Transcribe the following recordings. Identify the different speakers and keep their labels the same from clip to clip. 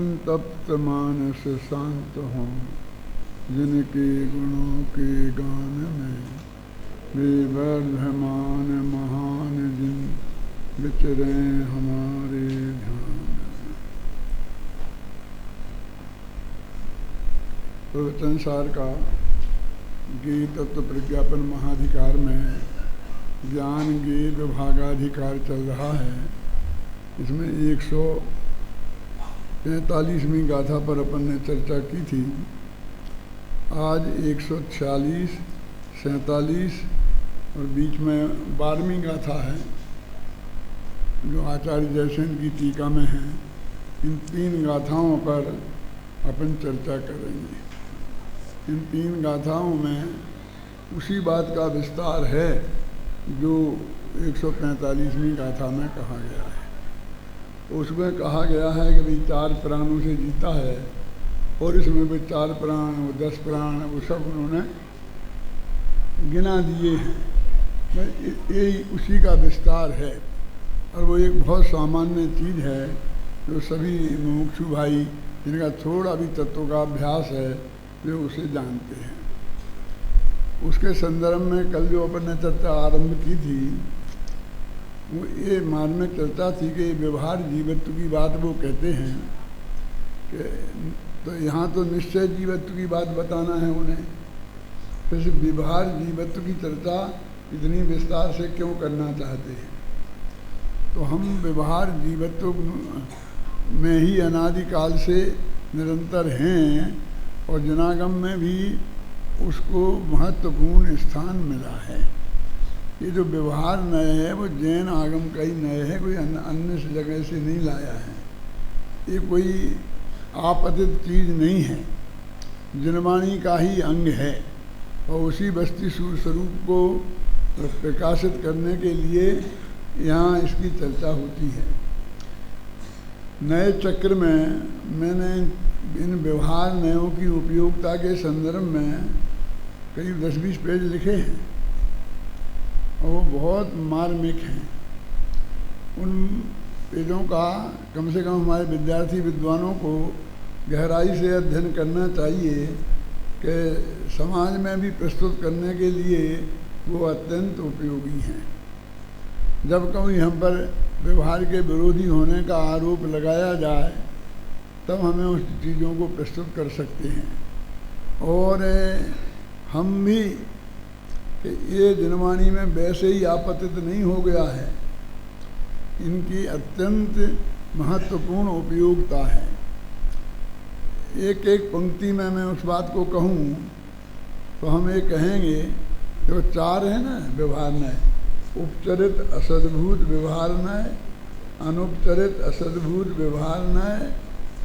Speaker 1: संतप्त मानस शांत हों, जिनके गुणों के गान में वे वर्धमान महान जिन विचरे हमारे ध्यान में। प्रवचन सार का गीत तत्व प्रज्ञापन महाधिकार में ज्ञान गीत भागाधिकार चल रहा है। इसमें 145वीं गाथा पर अपन ने चर्चा की थी। आज 146, 47 और बीच में 12वीं गाथा है जो आचार्य जयसेन की टीका में है। इन 3 गाथाओं पर अपन चर्चा करेंगे। इन 3 गाथाओं में उसी बात का विस्तार है जो 145वीं गाथा में कहा गया है। उसमें कहा गया है कि भाई 4 प्राणों से जीता है और इसमें भी 4 प्राण, वो 10 प्राण, वो सब उन्होंने गिना दिए हैं। यही उसी का विस्तार है और वो एक बहुत सामान्य चीज़ है जो सभी मुमुक्षु भाई जिनका थोड़ा भी तत्व का अभ्यास है वे उसे जानते हैं। उसके संदर्भ में कल जो अपन ने चर्चा आरंभ की थी वो ये मार्मिक चर्चा थी कि व्यवहार जीवत्व की बात वो कहते हैं कि तो यहाँ तो निश्चय जीवत्व की बात बताना है उन्हें, फिर से व्यवहार जीवत्व की चर्चा इतनी विस्तार से क्यों करना चाहते हैं। तो हम व्यवहार जीवत्व में ही अनादिकाल से निरंतर हैं और जनागम में भी उसको महत्वपूर्ण स्थान मिला है। ये जो व्यवहार नय है वो जैन आगम का ही नय है, कोई अन्य जगह से नहीं लाया है। ये कोई आपतित चीज़ नहीं है, जनवाणी का ही अंग है और उसी वस्तु स्वरूप को प्रकाशित करने के लिए यहाँ इसकी चर्चा होती है। नए चक्र में मैंने इन व्यवहार नयों की उपयोगिता के संदर्भ में करीब 10-20 पेज लिखे हैं और वो बहुत मार्मिक हैं। उन पेजों का कम से कम हमारे विद्यार्थी विद्वानों को गहराई से अध्ययन करना चाहिए कि समाज में भी प्रस्तुत करने के लिए वो अत्यंत उपयोगी हैं। जब कभी हम पर व्यवहार के विरोधी होने का आरोप लगाया जाए तब हमें उस चीज़ों को प्रस्तुत कर सकते हैं। और हम भी कि ये जनवाणी में वैसे ही आपतित नहीं हो गया है, इनकी अत्यंत महत्वपूर्ण उपयोगिता है। एक एक पंक्ति में मैं उस बात को कहूँ तो हम ये कहेंगे जो 4 है ना व्यवहार नय, उपचरित असद्भूत व्यवहार नय, अनुपचरित असद्भूत व्यवहार नय,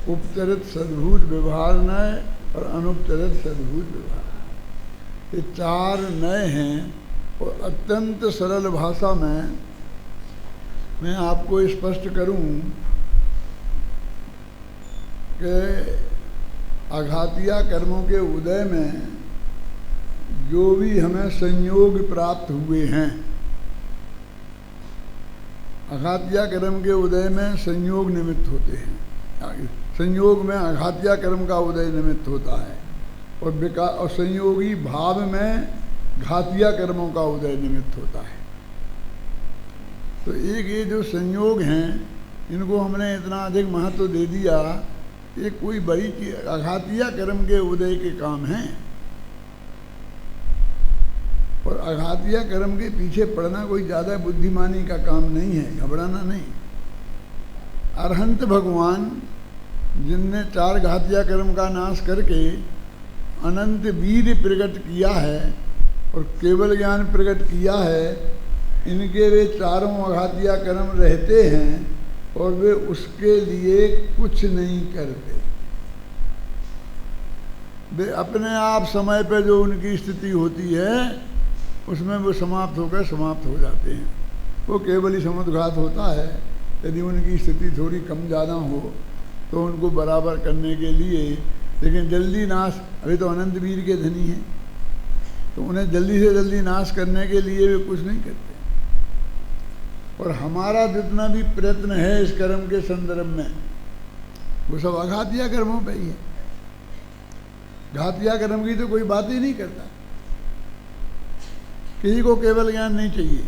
Speaker 1: उपचरित सद्भूत व्यवहार नय और अनुपचरित सद्भूत व्यवहार। ये 4 नय हैं और अत्यंत सरल भाषा में मैं आपको स्पष्ट करूं कि आघातिया कर्मों के उदय में जो भी हमें संयोग प्राप्त हुए हैं, आघातिया कर्म के उदय में संयोग निमित्त होते हैं। संयोग में आघातिया कर्म का उदय निमित्त होता है और संयोगी भाव में घातिया कर्मों का उदय निमित्त होता है। तो एक ये जो संयोग हैं इनको हमने इतना अधिक महत्व दे दिया, ये कोई बड़ी आघातिया कर्म के उदय के काम हैं। और आघातिया कर्म के पीछे पड़ना कोई ज़्यादा बुद्धिमानी का काम नहीं है, घबराना नहीं। अरहंत भगवान जिनने 4 घातिया कर्म का नाश करके अनंत वीर प्रकट किया है और केवल ज्ञान प्रकट किया है, इनके वे 4 अघातिया कर्म रहते हैं और वे उसके लिए कुछ नहीं करते। वे अपने आप समय पर जो उनकी स्थिति होती है उसमें वो समाप्त हो जाते हैं। वो केवल ही समुद्घात होता है। यदि उनकी स्थिति थोड़ी कम ज़्यादा हो तो उनको बराबर करने के लिए, लेकिन जल्दी नाश, अभी तो अनंत वीर के धनी हैं तो उन्हें जल्दी से जल्दी नाश करने के लिए वे कुछ नहीं करते। और हमारा जितना भी प्रयत्न है इस कर्म के संदर्भ में वो सब अघातिया कर्मों पे ही है। घातिया कर्म की तो कोई बात ही नहीं करता। किसी को केवल ज्ञान नहीं चाहिए,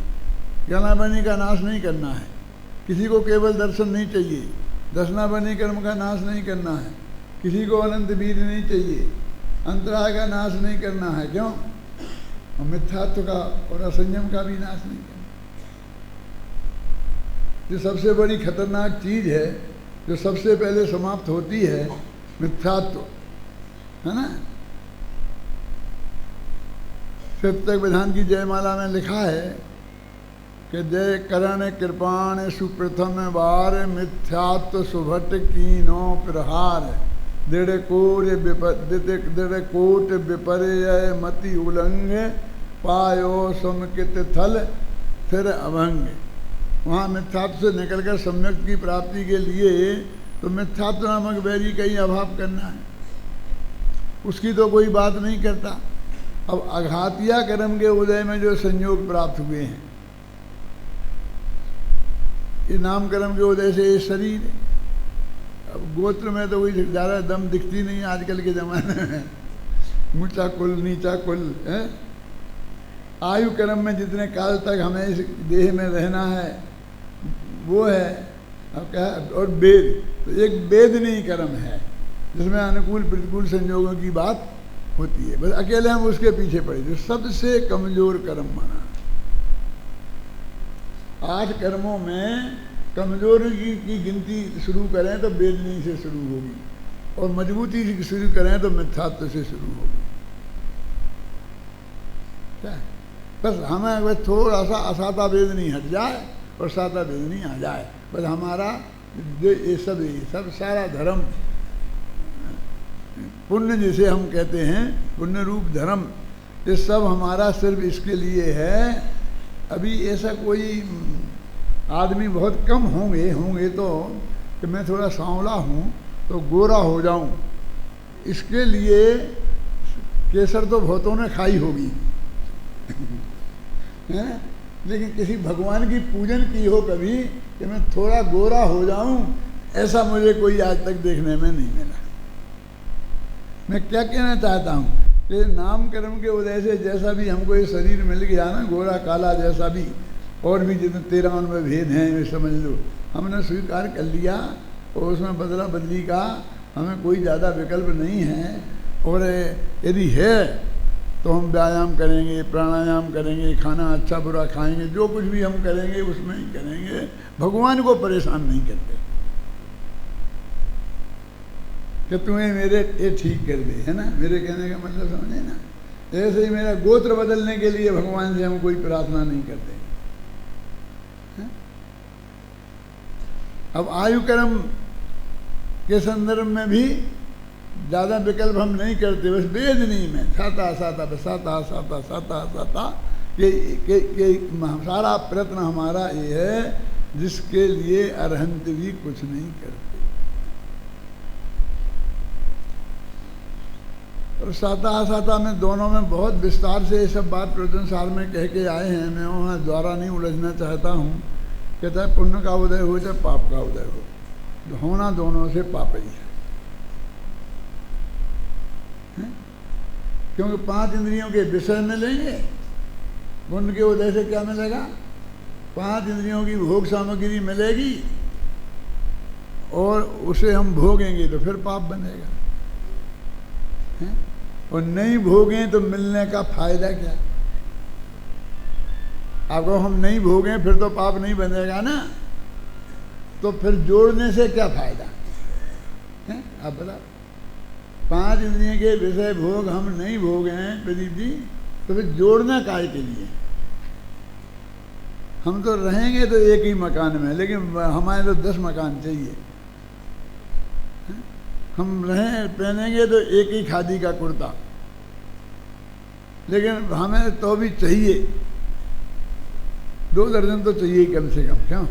Speaker 1: ज्ञानाबनी का नाश नहीं करना है। किसी को केवल दर्शन नहीं चाहिए, दर्शनाबनी कर्म का नाश नहीं करना है। किसी को अनंत वीर नहीं चाहिए, अंतराय का नाश नहीं करना है। क्यों? और मिथ्यात्व का और असंयम का भी नाश नहीं करना। जो सबसे बड़ी खतरनाक चीज है, जो सबसे पहले समाप्त होती है, मिथ्यात्व है ना। सत्यक विधान की जयमाला में लिखा है कि जय करण कृपाण सुप्रथम बार मिथ्यात्व सुभट कीनो प्रहार दृढ़ कोट विपर्य मति उलंग पायो समकित थल फिर अभंग। वहाँ मिथ्यात्व से निकलकर सम्यक की प्राप्ति के लिए तो मिथ्यात्व नामक बैरी का ही अभाव करना है, उसकी तो कोई बात नहीं करता। अब अघातिया कर्म के उदय में जो संयोग प्राप्त हुए हैं, ये नाम कर्म के उदय से ये शरीर है। अब गोत्र में तो कोई ज़्यादा दम दिखती नहीं आजकल के ज़माने में, ऊंचा कुल नीचा कुल है। आयु कर्म में जितने काल तक हमें इस देह में रहना है वो है। अब क्या? और वेद, तो एक वेदनीय कर्म है जिसमें अनुकूल प्रतिकूल संयोगों की बात होती है। बस अकेले हम उसके पीछे पड़े। जो सबसे कमजोर कर्म माना, 8 कर्मों में कमजोरी की गिनती शुरू करें तो वेदनीय से शुरू होगी, और मजबूती से शुरू करें तो मिथ्यात्व से शुरू होगी। क्या? बस हमें बस थोड़ा सा असाता वेदनी हट जाए और साता वेदनी आ जाए, बस हमारा जो ये सब सारा धर्म पुण्य जिसे हम कहते हैं, पुण्य रूप धर्म, ये सब हमारा सिर्फ इसके लिए है। अभी ऐसा कोई आदमी बहुत कम होंगे तो कि मैं थोड़ा सांवला हूँ तो गोरा हो जाऊँ, इसके लिए केसर तो बहुतों ने खाई होगी हैं? लेकिन किसी भगवान की पूजन की हो कभी कि मैं थोड़ा गोरा हो जाऊं, ऐसा मुझे कोई आज तक देखने में नहीं मिला। मैं क्या कहना चाहता हूँ कि नाम कर्म के उदय से जैसा भी हमको ये शरीर मिल गया ना, गोरा काला जैसा भी, और भी जितने 93 भेद हैं ये समझ लो, हमने स्वीकार कर लिया और उसमें बदला बदली का हमें कोई ज़्यादा विकल्प नहीं है। और यदि है तो हम व्यायाम करेंगे, प्राणायाम करेंगे, खाना अच्छा बुरा खाएंगे, जो कुछ भी हम करेंगे उसमें ही करेंगे। भगवान को परेशान नहीं करते कि तुम्हें मेरे ये ठीक कर दे, है ना। मेरे कहने का मतलब समझे ना। ऐसे ही मेरा गोत्र बदलने के लिए भगवान से हम कोई प्रार्थना नहीं करते। अब आयु कर्म के संदर्भ में भी ज़्यादा विकल्प हम नहीं करते, बस वेदनीय में साता साता साता साता साता साता के सारा प्रयत्न हमारा ये है, जिसके लिए अरहंत भी कुछ नहीं करते। और साता साता में दोनों में बहुत विस्तार से ये सब बात प्रवचन सार में कह के आए हैं। मैं वहाँ द्वारा नहीं उलझना चाहता हूँ। कहता है पुण्य का उदय हो चाहे पाप का उदय हो, होना दोनों से पाप ही है। क्योंकि 5 इंद्रियों के विषय मिलेंगे, पुण्य के उदय से क्या मिलेगा? 5 इंद्रियों की भोग सामग्री मिलेगी और उसे हम भोगेंगे तो फिर पाप बनेगा, है? और नहीं भोगें तो मिलने का फायदा क्या? अगर हम नहीं भोगें फिर तो पाप नहीं बनेगा ना, तो फिर जोड़ने से क्या फायदा है? आप बताओ। 5 इंद्रियों के विषय भोग हम नहीं भोगे हैं प्रदीप जी, तो फिर जोड़ना काय के लिए? हम तो रहेंगे तो एक ही मकान में, लेकिन हमारे तो 10 मकान चाहिए। हम रहें पहनेंगे तो एक ही खादी का कुर्ता, लेकिन हमें तो भी चाहिए 2 दर्जन तो चाहिए ही कम से कम। क्यों?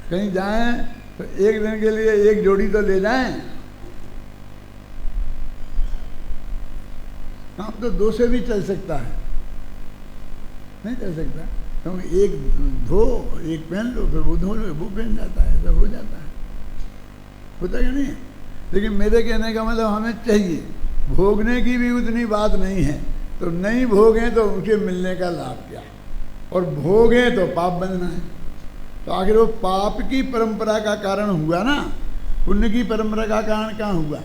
Speaker 1: कहीं जाएं तो एक दिन के लिए एक जोड़ी तो ले जाएं। हम तो 2 से भी चल सकता है, नहीं चल सकता। क्योंकि एक धो एक पहन लो, फिर वो धो लो, वो पहन जाता है, ऐसा हो जाता है, होता है कि नहीं? लेकिन मेरे कहने का मतलब हमें चाहिए, भोगने की भी उतनी बात नहीं है, तो नहीं भोगें तो उनके मिलने का लाभ क्या, और भोगें तो पाप बनना है। तो आखिर वो पाप की परंपरा का कारण हुआ ना, पुण्य की परंपरा का कारण कहाँ हुआ?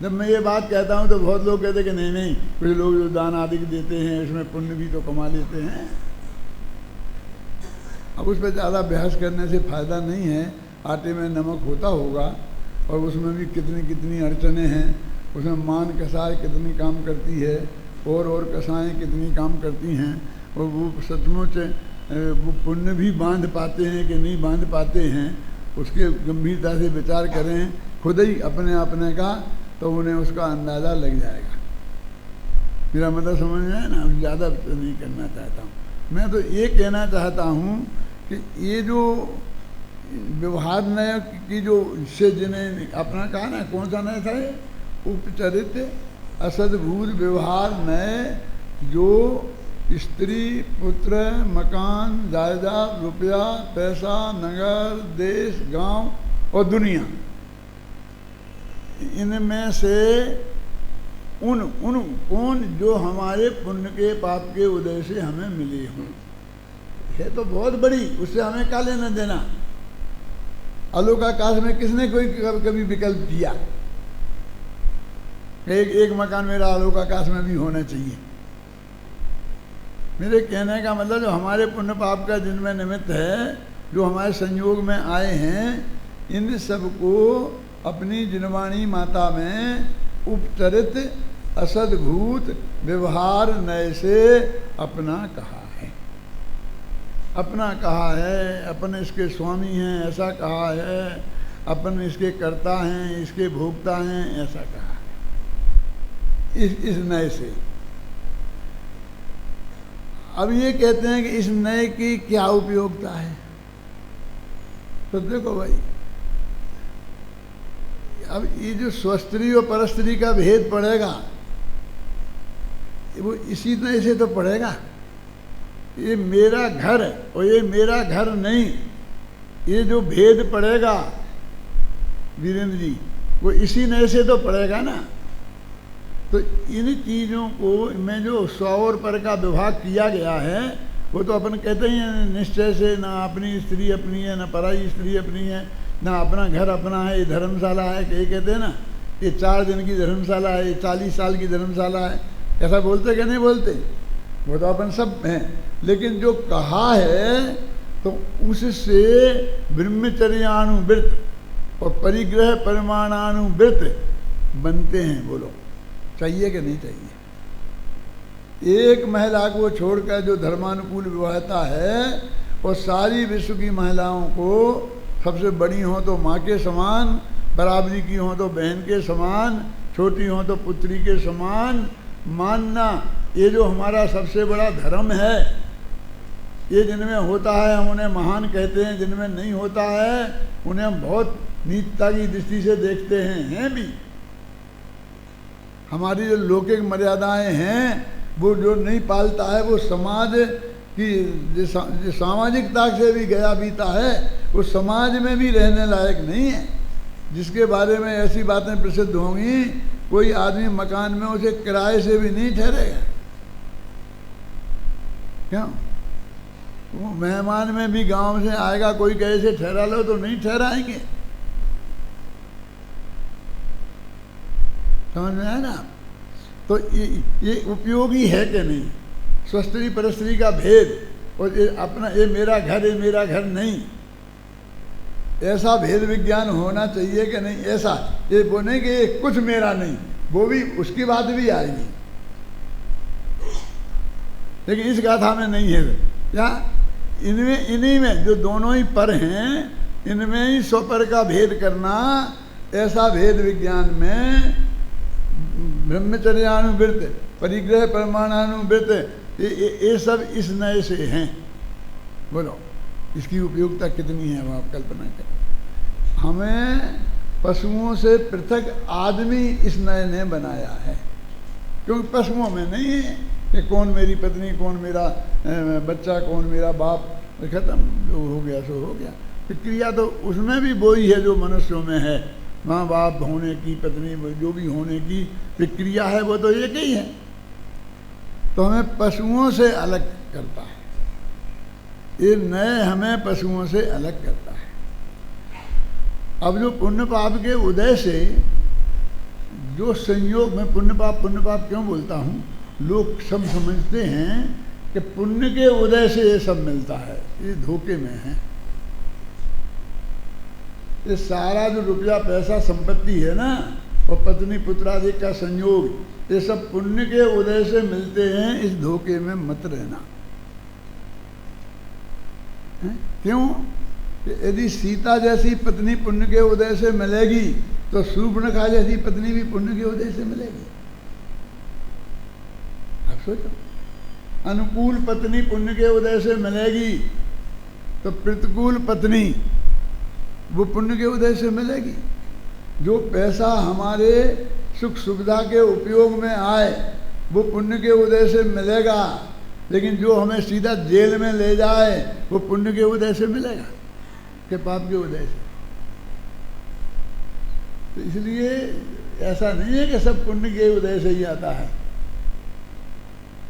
Speaker 1: जब मैं ये बात कहता हूँ तो बहुत लोग कहते हैं कि नहीं नहीं, कुछ लोग जो दान आदि देते हैं उसमें पुण्य भी तो कमा लेते हैं। अब उस पर ज़्यादा बहस करने से फ़ायदा नहीं है। आटे में नमक होता होगा और उसमें भी कितनी कितनी अड़चने हैं, उसमें मान कसाई कितनी काम करती है और कसाएँ कितनी काम करती हैं, और वो सचमुच वो पुण्य भी बांध पाते हैं कि नहीं बांध पाते हैं, उसके गंभीरता से विचार करें खुद ही अपने अपने का, तो उन्हें उसका अंदाज़ा लग जाएगा। मेरा मतलब समझ में है ना? ज़्यादा नहीं करना चाहता हूँ मैं, तो ये कहना चाहता हूँ कि ये जो व्यवहार नय की जो इससे जिन्हें अपना कहा ना, कौन सा नय था ये? उपचरित असद्भूत व्यवहार नय, जो स्त्री पुत्र मकान जायदाद रुपया पैसा नगर देश गांव और दुनिया, इनमें से उन कौन जो हमारे पुण्य के पाप के उदय से हमें मिली हों, है तो बहुत बड़ी, उससे हमें क्या लेना देना? आलोकाकाश में किसने कोई कभी विकल्प किया? एक मकान मेरा आलोकाकाश में भी होना चाहिए। मेरे कहने का मतलब जो हमारे पुण्य पाप का जिनमें निमित्त है, जो हमारे संयोग में आए हैं, इन सबको अपनी जिनवाणी माता में उपचरित असद्भूत व्यवहार नय से अपना कहा है, अपना कहा है, अपन इसके स्वामी हैं ऐसा कहा है, अपन इसके कर्ता हैं इसके भोक्ता हैं ऐसा कहा है, इस नय से। अब ये कहते हैं कि इस नय की क्या उपयोगिता है? तो देखो भाई, अब ये जो स्वस्त्री और परस्त्री का भेद पड़ेगा, वो इसी नय से तो पड़ेगा। ये मेरा घर और ये मेरा घर नहीं, ये जो भेद पड़ेगा वीरेंद्र जी, वो इसी नय से तो पड़ेगा ना। तो इन चीज़ों को में जो स्व और पर का विभाग किया गया है, वो तो अपन कहते ही हैं निश्चय से, ना अपनी स्त्री अपनी है ना पराई स्त्री अपनी है, ना अपना घर अपना है, ये धर्मशाला है, कि ये कहते हैं ना ये 4 दिन की धर्मशाला है, ये 40 साल की धर्मशाला है, ऐसा बोलते कि नहीं बोलते? वो तो अपन सब हैं। लेकिन जो कहा है तो उससे ब्रह्मचर्यानुवृत्त और परिग्रह परिमाणानुवृत्त बनते हैं। बोलो चाहिए कि नहीं चाहिए? एक महिला को छोड़कर जो धर्मानुकूल विवाहता है, और सारी विश्व की महिलाओं को सबसे बड़ी हो तो माँ के समान, बराबरी की हो तो बहन के समान, छोटी हो तो पुत्री के समान मानना, ये जो हमारा सबसे बड़ा धर्म है। ये जिनमें होता है हम उन्हें महान कहते हैं, जिनमें नहीं होता है उन्हें हम बहुत नीचता की दृष्टि से देखते हैं भी। हमारी जो लौकिक मर्यादाएं हैं, वो जो नहीं पालता है, वो समाज की जो सामाजिकता से भी गया बीता है, वो समाज में भी रहने लायक नहीं है। जिसके बारे में ऐसी बातें प्रसिद्ध होंगी, कोई आदमी मकान में उसे किराए से भी नहीं ठहरेगा। क्यों? वो मेहमान में भी गांव से आएगा, कोई कहे से ठहरा लो तो नहीं ठहराएंगे। समझ में आया ना? तो ये उपयोगी है कि नहीं? स्वस्त्री परस्त्री का भेद, और ये अपना ये मेरा घर ये मेरा घर नहीं, ऐसा भेद विज्ञान होना चाहिए कि नहीं? ऐसा ये बोले कि ये कुछ मेरा नहीं, वो भी उसकी बात भी आएगी, लेकिन इस गाथा में नहीं है। क्या इनमें इन्हीं में जो दोनों ही पर हैं, इनमें ही स्वपर का भेद करना, ऐसा भेद विज्ञान में ब्रह्मचर्यानुवृत्त परिग्रह परमाणानुवृत्त ये सब इस नए से हैं। बोलो इसकी उपयोगिता कितनी है, वो आप कल्पना करें। हमें पशुओं से पृथक आदमी इस नए ने बनाया है, क्योंकि पशुओं में नहीं है, कि कौन मेरी पत्नी, कौन मेरा बच्चा, कौन मेरा बाप, खत्म, जो हो गया सो हो गया। फिर क्रिया तो उसमें भी वही है जो मनुष्यों में है, माँ बाप होने की, पत्नी जो भी होने की फिर क्रिया है वो तो एक ही है। तो हमें पशुओं से अलग करता है, ये नए हमें पशुओं से अलग करता है। अब जो पुण्य पाप के उदय से जो संयोग, में पुण्य पाप क्यों बोलता हूँ, लोग सब समझते हैं कि पुण्य के उदय से ये सब मिलता है, ये धोखे में है। ये सारा जो रुपया पैसा संपत्ति है ना, और पत्नी पुत्रादि का संयोग, ये सब पुण्य के उदय से मिलते हैं, इस धोखे में मत रहना। क्यों? यदि सीता जैसी पत्नी पुण्य के उदय से मिलेगी तो शूर्पणखा जैसी पत्नी भी पुण्य के उदय से मिलेगी। आप सोचो, अनुकूल पत्नी पुण्य के उदय से मिलेगी तो प्रतिकूल पत्नी वो पुण्य के उदय से मिलेगी। जो पैसा हमारे सुख सुविधा के उपयोग में आए वो पुण्य के उदय से मिलेगा, लेकिन जो हमें सीधा जेल में ले जाए वो पुण्य के उदय से मिलेगा कि पाप के उदय से। तो इसलिए ऐसा नहीं है कि सब पुण्य के उदय से ही आता है,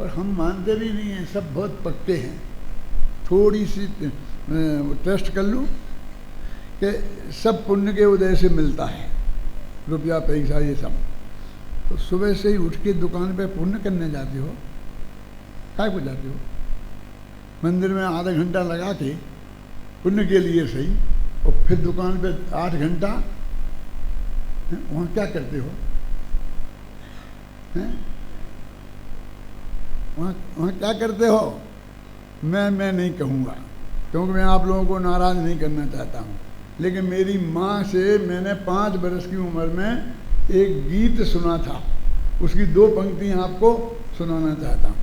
Speaker 1: और हम मानते भी नहीं हैं, सब बहुत पक्के हैं। थोड़ी सी टेस्ट कर लूँ कि सब पुण्य के उदय से मिलता है, रुपया पैसा ये सब। तो सुबह से ही उठ के दुकान पे पुण्य करने जाते हो, काय को जाते हो? मंदिर में आधा घंटा लगा के पुण्य के लिए सही, और फिर दुकान पे 8 घंटा वहाँ क्या करते हो? वहाँ क्या करते हो? मैं नहीं कहूँगा, क्योंकि मैं आप लोगों को नाराज़ नहीं करना चाहता हूँ। लेकिन मेरी माँ से मैंने 5 वर्ष की उम्र में एक गीत सुना था, उसकी 2 पंक्तियाँ आपको सुनाना चाहता हूँ।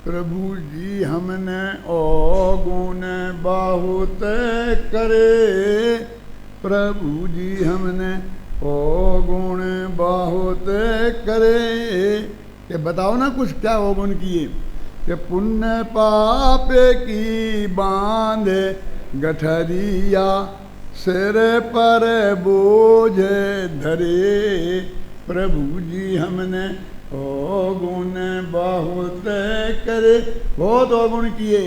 Speaker 1: प्रभु जी हमने अवगुण बहुत करे, प्रभु जी हमने अवगुण बहुत करे। कि बताओ ना कुछ क्या अवगुण किए? कि पुण्य पाप की बांध गठरिया, सिर पर बोझ धरे, प्रभु जी हमने अवगुण बहुत करे। बहुत अवगुण किए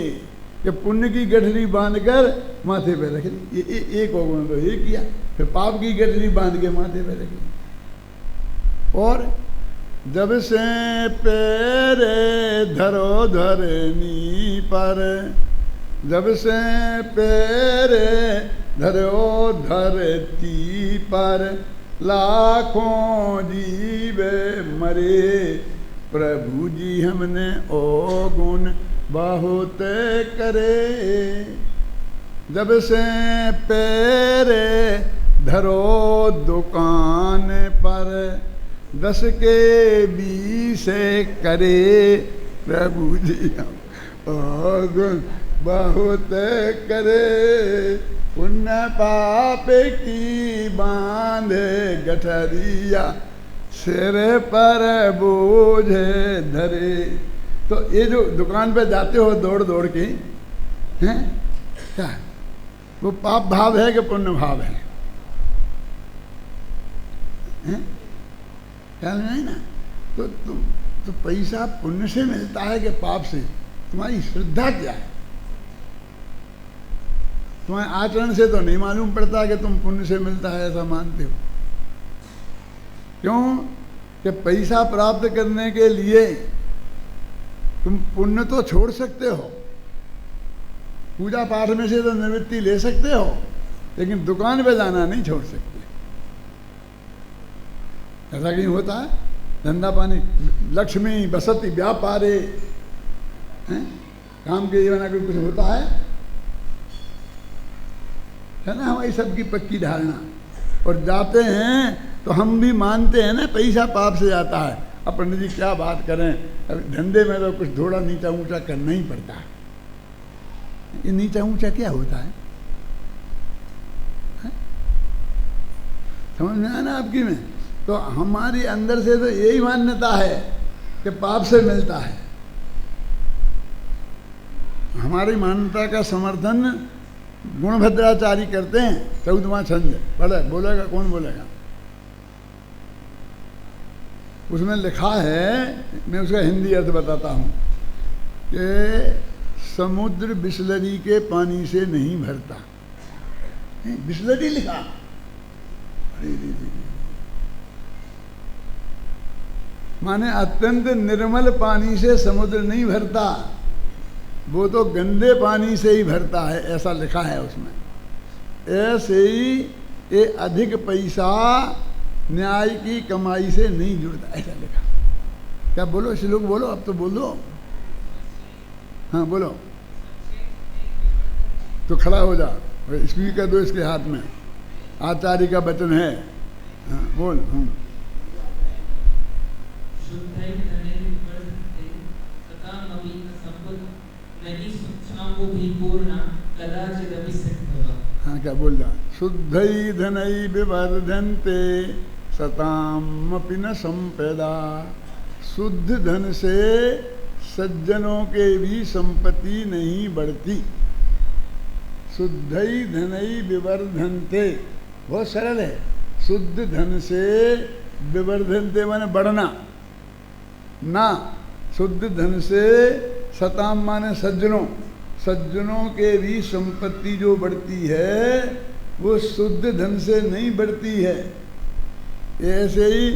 Speaker 1: कि पुण्य की गठरी बांधकर माथे पे रख ली, ये एक अवगुण तो ये किया। फिर पाप की गठरी बांध के माथे पे रख ली। और जब से पैर धरो धरनी पर, जब से पैर धरो धरती पर, लाखों जीव मरे, प्रभु जी हमने अवगुण बहुत करे। जब से पैर धरो दुकान पर, 10 के 20 करे, प्रभु जी हम अवगुण बहुत करे। पुण्य पाप की बांध गठरिया, सिर पर बोझ धरे। तो ये जो दुकान पे जाते हो दौड़ दौड़ के, हैं क्या वो पाप भाव है कि पुण्य भाव है? ख्याल नहीं ना? तो पैसा पुण्य से मिलता है कि पाप से? तुम्हारी श्रद्धा क्या है? तुम्हारे आचरण से तो नहीं मालूम पड़ता कि तुम पुण्य से मिलता है ऐसा मानते हो। क्यों? कि पैसा प्राप्त करने के लिए तुम पुण्य तो छोड़ सकते हो, पूजा पाठ में से तो निवृत्ति ले सकते हो, लेकिन दुकान पे जाना नहीं छोड़ सकते। ऐसा कहीं होता है? धंधा पानी, लक्ष्मी बसती व्यापारे, काम के जीवन कुछ होता है ना? हमारी सबकी पक्की धारणा। और जाते हैं तो हम भी मानते हैं ना पैसा पाप से जाता है। अब पंडित जी क्या बात करें, अब धंधे में तो कुछ थोड़ा नीचा ऊंचा करना ही पड़ता है। ये नीचा ऊंचा क्या होता है? समझ में आया ना आपकी में? तो हमारे अंदर से तो यही मान्यता है कि कि पाप से मिलता है। हमारी मान्यता का समर्थन गुणभद्राचारी करते हैं। 14वां छंद पढ़े, बोलेगा कौन बोलेगा? उसमें लिखा है, मैं उसका हिंदी अर्थ बताता हूँ कि समुद्र बिस्लरी के पानी से नहीं भरता। बिस्लरी लिखा, माने अत्यंत निर्मल पानी से समुद्र नहीं भरता, वो तो गंदे पानी से ही भरता है, ऐसा लिखा है उसमें। ऐसे ही ये अधिक पैसा न्याय की कमाई से नहीं जुड़ता, ऐसा लिखा। क्या बोलो श्लोक बोलो, अब तो बोल दो। हाँ बोलो, तो खड़ा हो जा, स्पीकर दो इसके हाथ में, आचार्य का वचन है। हाँ बोल। हाँ क्या बोल रहा? शुद्धई धनई विवर्धन्ते सतामपि न संपदा। शुद्ध धन से सज्जनों के भी संपत्ति नहीं बढ़ती। शुद्धई धनई विवर्धन्ते, बहुत सरल है। शुद्ध धन से विवर्धन्ते माने बढ़ना ना, शुद्ध धन से सताम माने सज्जनों, सज्जनों के भी संपत्ति जो बढ़ती है वो शुद्ध धन से नहीं बढ़ती है। ऐसे ही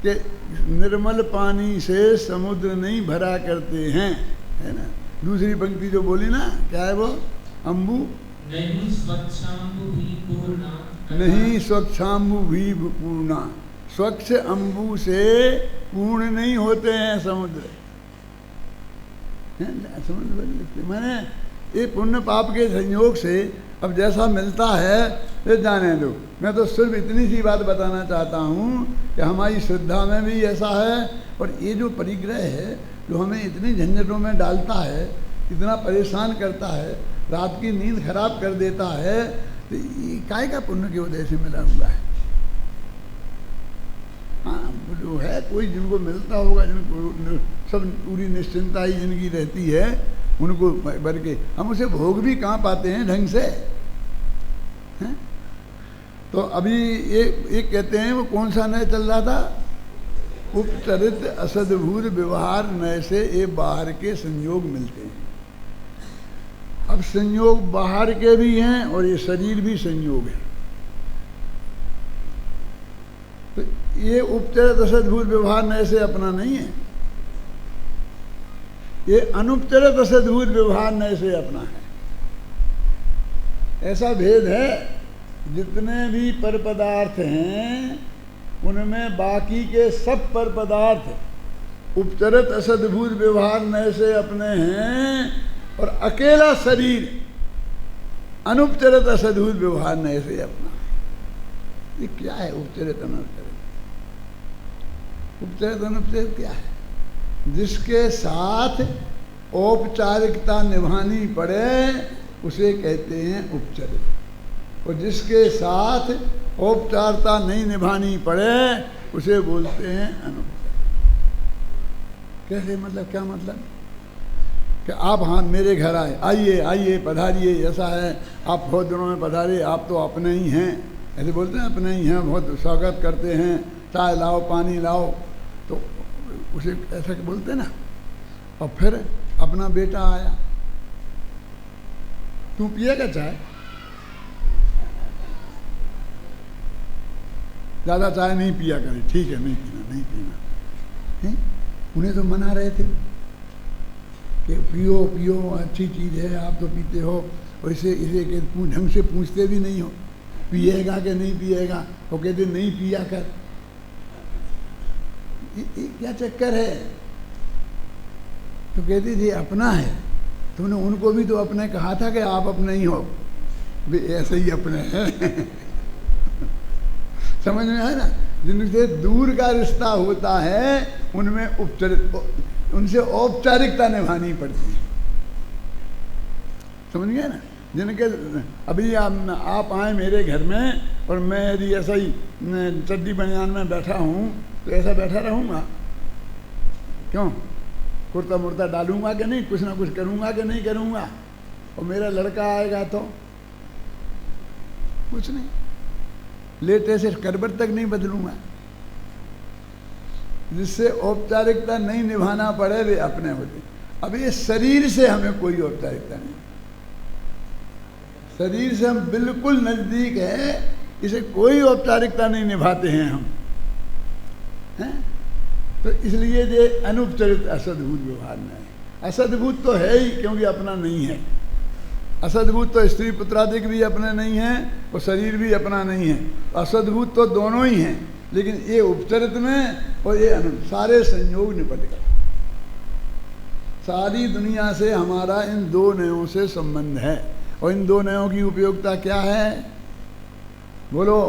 Speaker 1: कि निर्मल पानी से समुद्र नहीं भरा करते हैं, है ना। दूसरी पंक्ति जो बोली ना, क्या है वो? अम्बु नहीं स्वच्छाम्बु भी पूर्णा। स्वच्छ अम्बु से पूर्ण नहीं होते हैं समुद्र। समुद्र मैंने ये पुण्य पाप के संयोग से अब जैसा मिलता है ये जाने दो। मैं तो सिर्फ इतनी सी बात बताना चाहता हूँ कि हमारी श्रद्धा में भी ऐसा है, और ये जो परिग्रह है जो हमें इतनी झंझटों में डालता है, इतना परेशान करता है, रात की नींद खराब कर देता है, तो ये काय का पुण्य के उदय से मिला हुआ है। हाँ जो है कोई जिनको मिलता होगा, जिनको सब पूरी निश्चिंता ही जिनकी रहती है, उनको भर के हम उसे भोग भी कहाँ पाते हैं ढंग से, हैं? तो अभी ये कहते हैं, वो कौन सा नय चल रहा था? उपचरित असद्भूत व्यवहार नय से ये बाहर के संयोग मिलते हैं। अब संयोग बाहर के भी हैं और ये शरीर भी संयोग है। तो ये उपचरित असद्भूत व्यवहार नय से अपना नहीं है, ये अनुपचरित असद्भूत व्यवहार नय से अपना है। ऐसा भेद है, जितने भी पर पदार्थ हैं उनमें बाकी के सब पर पदार्थ उपचरित असद्भूत व्यवहार नय से अपने हैं, और अकेला शरीर अनुपचरित असद्भूत व्यवहार नय से अपना है। ये क्या है उपचरित अनुपचरित? उपचरित अनुपचरित क्या है? जिसके साथ औपचारिकता निभानी पड़े उसे कहते हैं उपचरित, और जिसके साथ औपचारिकता नहीं निभानी पड़े उसे बोलते हैं अनुपचरित। कैसे? मतलब क्या मतलब? कि आप हाँ मेरे घर आए, आइए आइए पधारिए, ऐसा है, आप बहुत दिनों में पधारे, आप तो अपने ही हैं, ऐसे बोलते हैं, अपने ही हैं, बहुत स्वागत करते हैं, चाय लाओ पानी लाओ, तो उसे ऐसा बोलते ना। और फिर अपना बेटा आया, तू पिएगा चाय? ज़्यादा चाय नहीं पिया करे, ठीक है नहीं पीना नहीं पीना है? उन्हें तो मना रहे थे कि पियो पियो अच्छी चीज़ है, आप तो पीते हो। वैसे इसे ढंग से पूछते भी नहीं हो, पिएगा कि नहीं पिएगा, वो कहते नहीं पिया कर। ये क्या चक्कर है? तो कहती थी अपना है, तुमने उनको भी तो अपने कहा था कि आप अपने ही हो, वे ऐसे ही अपने हैं। समझ में आया ना? जिनसे दूर का रिश्ता होता है उनमें उनसे औपचारिकता निभानी पड़ती है। समझ गए ना? जिनके अभी आप आए मेरे घर में और मैं यदि ऐसा ही चड्डी बनियान में बैठा हूँ तो ऐसा बैठा रहूँगा? क्यों? कुर्ता मुर्ता डालूंगा कि नहीं, कुछ ना कुछ करूंगा कि नहीं करूंगा, और मेरा लड़का आएगा तो कुछ नहीं, लेटे से करवट तक नहीं बदलूंगा। जिससे औपचारिकता नहीं निभाना पड़े वे अपने होते। अब ये शरीर से हमें कोई औपचारिकता नहीं, शरीर से हम बिल्कुल नजदीक है, इसे कोई औपचारिकता नहीं निभाते हैं हम, हैं? तो इसलिए ये अनुपचरित असद्भूत व्यवहार नहीं। असद्भूत तो है ही, क्योंकि अपना नहीं है। असद्भूत तो स्त्री पुत्रादिक भी अपने नहीं है और शरीर भी अपना नहीं है। असद्भूत तो दोनों ही हैं, लेकिन ये उपचरित में और ये सारे संयोग निपट गए। सारी दुनिया से हमारा इन दो नयों से संबंध है, और इन दो नयों की उपयोगिता क्या है? बोलो।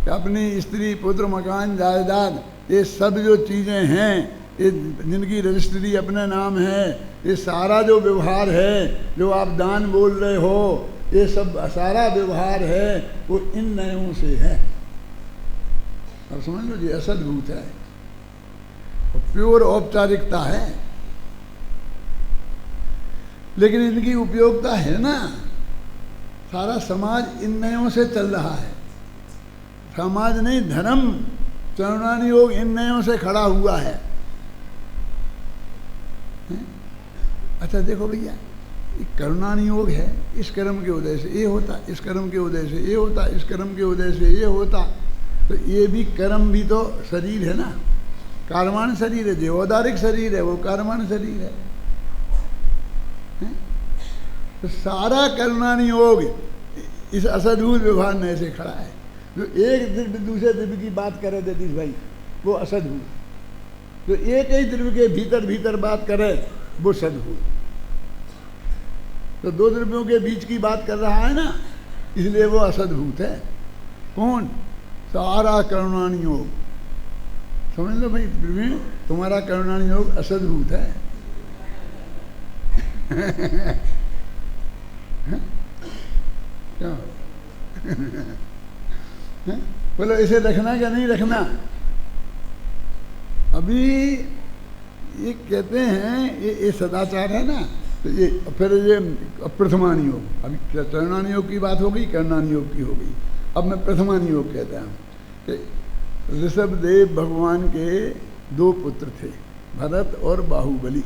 Speaker 1: अपनी स्त्री पुत्र मकान जायदाद ये सब जो चीज़ें हैं, ये जिनकी रजिस्ट्री अपने नाम है, ये सारा जो व्यवहार है, जो आप दान बोल रहे हो, ये सब सारा व्यवहार है वो इन नयों से है। अब समझ लो, ये असद्भूत है, प्योर औपचारिकता है, लेकिन इनकी उपयोगिता है ना। सारा समाज इन नयों से चल रहा है, समाज नहीं, धर्म चरणानी योग इन नयों से खड़ा हुआ है। अच्छा देखो भैया, करुणानी योग है, इस कर्म के उदय से ये होता, इस कर्म के उदय से ये होता, इस कर्म के उदय से ये होता, तो ये भी कर्म भी तो शरीर है ना, कार्यमान शरीर है, देवोदारिक शरीर है, वो कार्यमान शरीर है। तो सारा करुणानी योग इस असद्भूत व्यवहार ने से खड़ा है। जो एक द्रव्य दूसरे द्रव्य की बात करे जगदीश भाई, वो असद्भूत। जो एक ही द्रव्य के भीतर भीतर बात करे, वो सद्भूत। तो दो द्रव्यों के बीच की बात कर रहा है ना, इसलिए वो असद्भूत है। कौन? सारा करुणानी योग। समझ लो भाई प्रवीण, तुम्हारा करुणानी योग असद्भूत है। क्या? बोलो इसे रखना क्या नहीं रखना? अभी ये कहते हैं ये सदाचार है ना, तो ये फिर ये प्रथमानी योग। अभी चरणानी योग की बात हो गई, करणानी योग की हो गई, अब मैं प्रथमानी योग कहता हूँ कि ऋषभदेव भगवान के दो पुत्र थे, भरत और बाहुबली,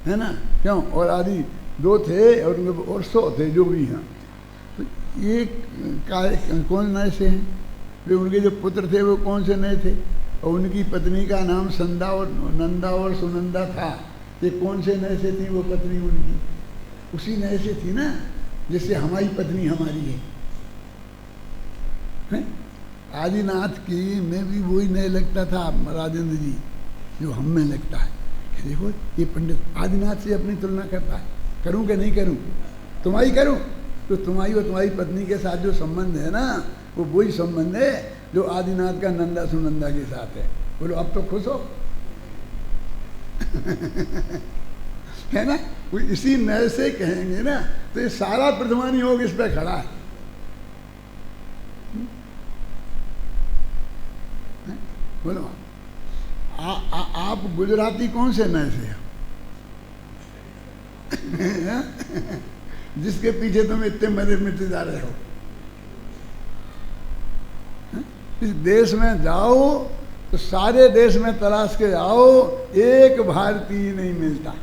Speaker 1: है ना? क्यों? और आदि दो थे और 100 थे जो भी हैं। तो ये कौन नए से हैं? वे उनके जो पुत्र थे वो कौन से नए थे? और उनकी पत्नी का नाम संदा और नंदा और सुनंदा था। ये कौन से नए से थी वो पत्नी उनकी? उसी नए से थी ना जिससे हमारी पत्नी हमारी है। आदिनाथ की में भी वही नए लगता था राजेंद्र जी, जो हम में लगता है। कि देखो ये पंडित आदिनाथ से अपनी तुलना करता है, करूं कि नहीं करूं? तुम्हारी करूं? तो तुम्हारी और तुम्हारी पत्नी के साथ जो संबंध है ना, वो वही संबंध है जो आदिनाथ का नंदा सुनंदा के साथ है। बोलो अब तो खुश हो। है ना? वो इसी नए से कहेंगे ना, तो ये सारा प्रथमानी योग इस पे खड़ा है। बोलो आप गुजराती कौन से नए से हो? जिसके पीछे तुम इतने मरे मिटते जा रहे हो। इस देश में जाओ तो सारे देश में तलाश के आओ, एक भारतीय नहीं मिलता।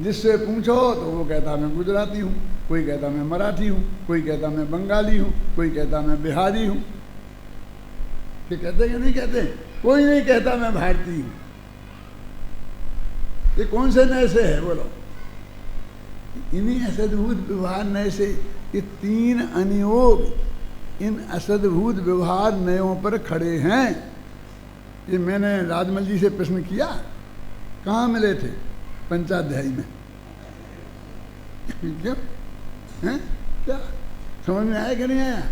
Speaker 1: जिससे पूछो तो वो कहता मैं गुजराती हूँ, कोई कहता मैं मराठी हूँ, कोई कहता मैं बंगाली हूँ, कोई कहता मैं बिहारी हूँ। ये कहते कि नहीं कहते? कोई नहीं कहता मैं भारतीय हूँ। ये कौन से नए से है? बोलो। इन्हीं असद्भुत व्यवहार नए से, ये तीन अनियोग इन असद्भुत व्यवहार नयों पर खड़े हैं। ये मैंने राजमल जी से प्रश्न किया, कहाँ मिले थे? पंचाध्यायी में। क्यों? हैं? क्या समझ में आया कि नहीं आया?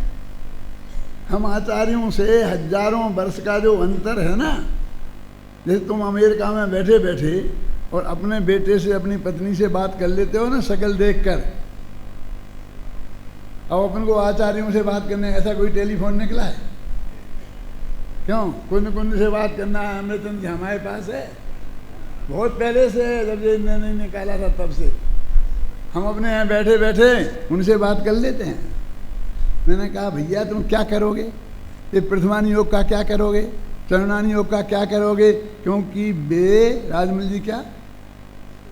Speaker 1: हम आचार्यों से हजारों वर्ष का जो अंतर है ना, जैसे तुम अमेरिका में बैठे बैठे और अपने बेटे से अपनी पत्नी से बात कर लेते हो ना शक्ल देखकर, अब अपन को आचार्यों से बात करने ऐसा कोई टेलीफोन निकला है? क्यों? कुंद कुंद से बात करना है, अमृतन जी हमारे पास है। बहुत पहले से, जब ये नहीं निकाला था तब से हम अपने यहाँ बैठे बैठे उनसे बात कर लेते हैं। मैंने कहा भैया तुम क्या करोगे, ये प्रथमानी योग का क्या करोगे, चरणानी योग का क्या करोगे, क्योंकि वे राजमल जी क्या,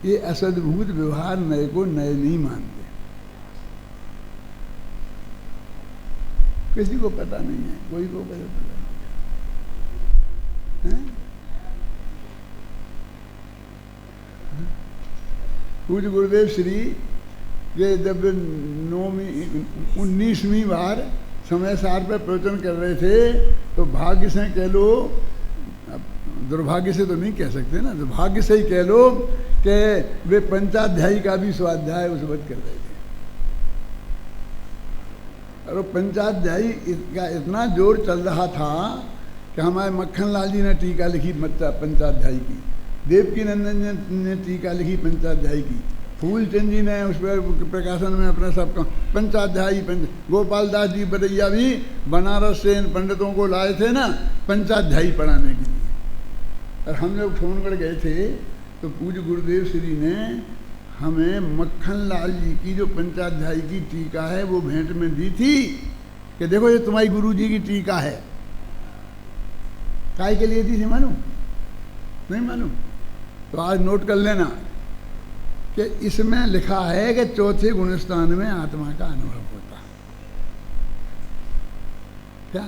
Speaker 1: ये असद्भूत व्यवहार नए को नए नहीं मानते। किसी को पता नहीं है, कोई को पता नहीं है। पूज्य गुरुदेव श्री ये जब 19वीं बार समय सार पर प्रवचन कर रहे थे तो भाग्य से कह लो, दुर्भाग्य से तो नहीं कह सकते ना, दुर्भाग्य से ही कह लो कि वे पंचाध्यायी का भी स्वाध्याय उस वक्त कर रहे थे। और पंचाध्यायी का इतना जोर चल रहा था कि हमारे मक्खन लाल जी ने टीका लिखी पंचाध्यायी की, देवकी नंदन ने टीका लिखी पंचाध्यायी की, फूलचंद जी ने उस पर प्रकाशन में अपना सबका पंचाध्यायी गोपाल दास जी बरैया भी बनारस से इन पंडितों को लाए थे ना पंचाध्यायी पढ़ाने के लिए। और हम लोग सोनगढ़ गए थे तो पूज्य गुरुदेव श्री ने हमें मक्खन लाल जी की जो पंचाध्यायी की टीका है वो भेंट में दी थी कि देखो ये तुम्हारी गुरु जी की टीका है। काय के लिए दी थी मालूम? नहीं मालूम? तो आज नोट कर लेना कि इसमें लिखा है कि चौथे गुणस्थान में आत्मा का अनुभव होता है। क्या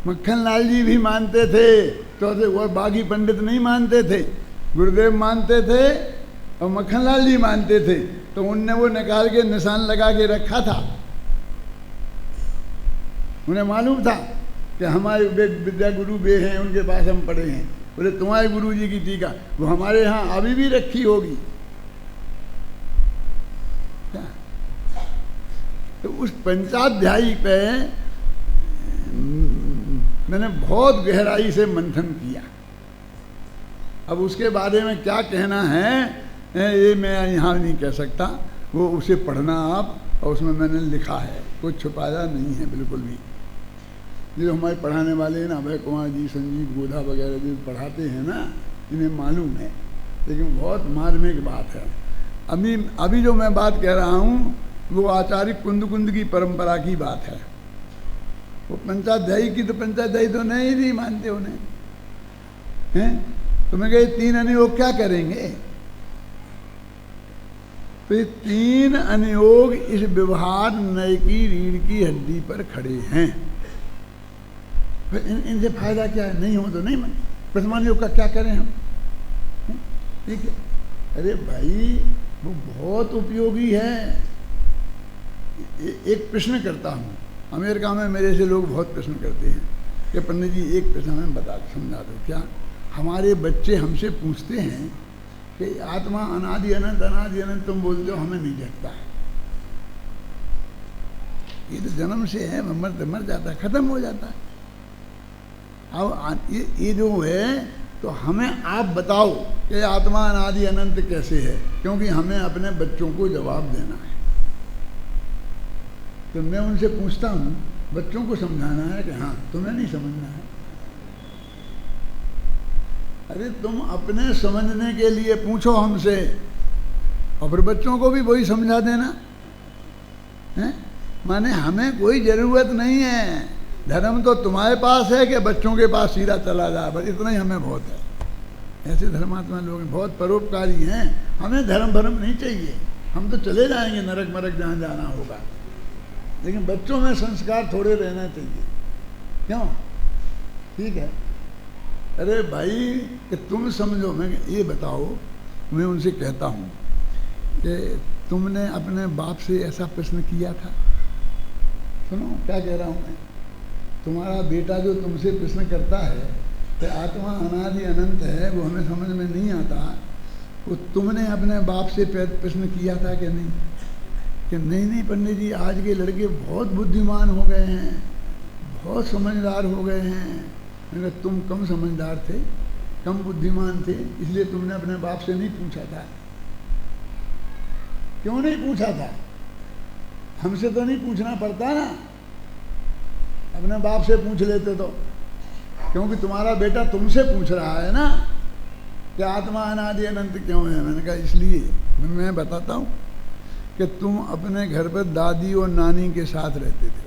Speaker 1: मक्खन लाल जी भी मानते थे, चौथे, वो बागी पंडित नहीं मानते थे, गुरुदेव मानते थे और मक्खन लाल जी मानते थे। तो उनने वो निकाल के निशान लगा के रखा था। उन्हें मालूम था कि हमारे विद्या गुरु वे हैं, उनके पास हम पढ़े हैं। बोले तुम्हारे गुरु जी की टीका वो हमारे यहाँ अभी भी रखी होगी। क्या? तो उस पंचाध्यायी पे मैंने बहुत गहराई से मंथन किया। अब उसके बारे में क्या कहना है ये मैं यहाँ नहीं कह सकता, वो उसे पढ़ना आप, और उसमें मैंने लिखा है, कुछ छुपाया नहीं है बिल्कुल भी। जो हमारे पढ़ाने वाले हैं ना, अभय कुमार जी, संजीव गोधा वगैरह जो पढ़ाते हैं ना, इन्हें मालूम है, लेकिन बहुत मार्मिक बात है। अभी जो मैं बात कह रहा हूँ वो आचार्य कुंद की परंपरा की बात है। वो पंचाध्यायी की तो पंचाध्यायी तो नहीं मानते उन्हें, हैं? तो मैं कहे 3 अनुयोग क्या करेंगे? तो ये 3 अनुयोग इस व्यवहार नय की रीढ़ की हड्डी पर खड़े हैं। इनसे फायदा क्या है? नहीं हो तो नहीं मन। प्रथमान योग का क्या करें हम? ठीक है, अरे भाई वो बहुत उपयोगी है। एक प्रश्न करता हूँ, अमेरिका में मेरे से लोग बहुत प्रश्न करते हैं कि पंडित जी एक प्रश्न हमें बता समझा दो। क्या? हमारे बच्चे हमसे पूछते हैं कि आत्मा अनादि अनंत तुम बोलते हो, हमें नहीं झटता है। ये तो जन्म से है, मर जाता है, खत्म हो जाता है। अब ये जो है तो हमें आप बताओ कि आत्मा अनादि अनंत कैसे है, क्योंकि हमें अपने बच्चों को जवाब देना है। तो मैं उनसे पूछता हूँ, बच्चों को समझाना है कि हाँ, तुम्हें नहीं समझना है। अरे तुम अपने समझने के लिए पूछो हमसे, और फिर बच्चों को भी वही समझा देना है। माने हमें कोई ज़रूरत नहीं है, धर्म तो तुम्हारे पास है कि बच्चों के पास सीधा चला जाए, बस इतना ही हमें बहुत है। ऐसे धर्मात्मा लोग बहुत परोपकारी हैं, हमें धर्म भरम नहीं चाहिए, हम तो चले जाएंगे नरक मरक जहाँ जाना होगा, लेकिन बच्चों में संस्कार थोड़े रहना चाहिए। क्यों? ठीक है। अरे भाई कि तुम समझो, मैं ये बताओ, मैं उनसे कहता हूँ कि तुमने अपने बाप से ऐसा प्रश्न किया था? सुनो क्या कह रहा हूँ मैं। तुम्हारा बेटा जो तुमसे प्रश्न करता है कि आत्मा अनादि अनंत है, वो हमें समझ में नहीं आता, वो तुमने अपने बाप से प्रश्न किया था कि नहीं? कि नहीं पंडित जी, आज के लड़के बहुत बुद्धिमान हो गए हैं, बहुत समझदार हो गए हैं। मैंने कहा तुम कम समझदार थे, कम बुद्धिमान थे, इसलिए तुमने अपने बाप से नहीं पूछा था। क्यों नहीं पूछा था? हमसे तो नहीं पूछना पड़ता ना, अपने बाप से पूछ लेते तो, क्योंकि तुम्हारा बेटा तुमसे पूछ रहा है ना। कि आत्मा अनादि अनंत क्यों है? मैंने कहा इसलिए, मैं बताता हूँ कि तुम अपने घर पर दादी और नानी के साथ रहते थे।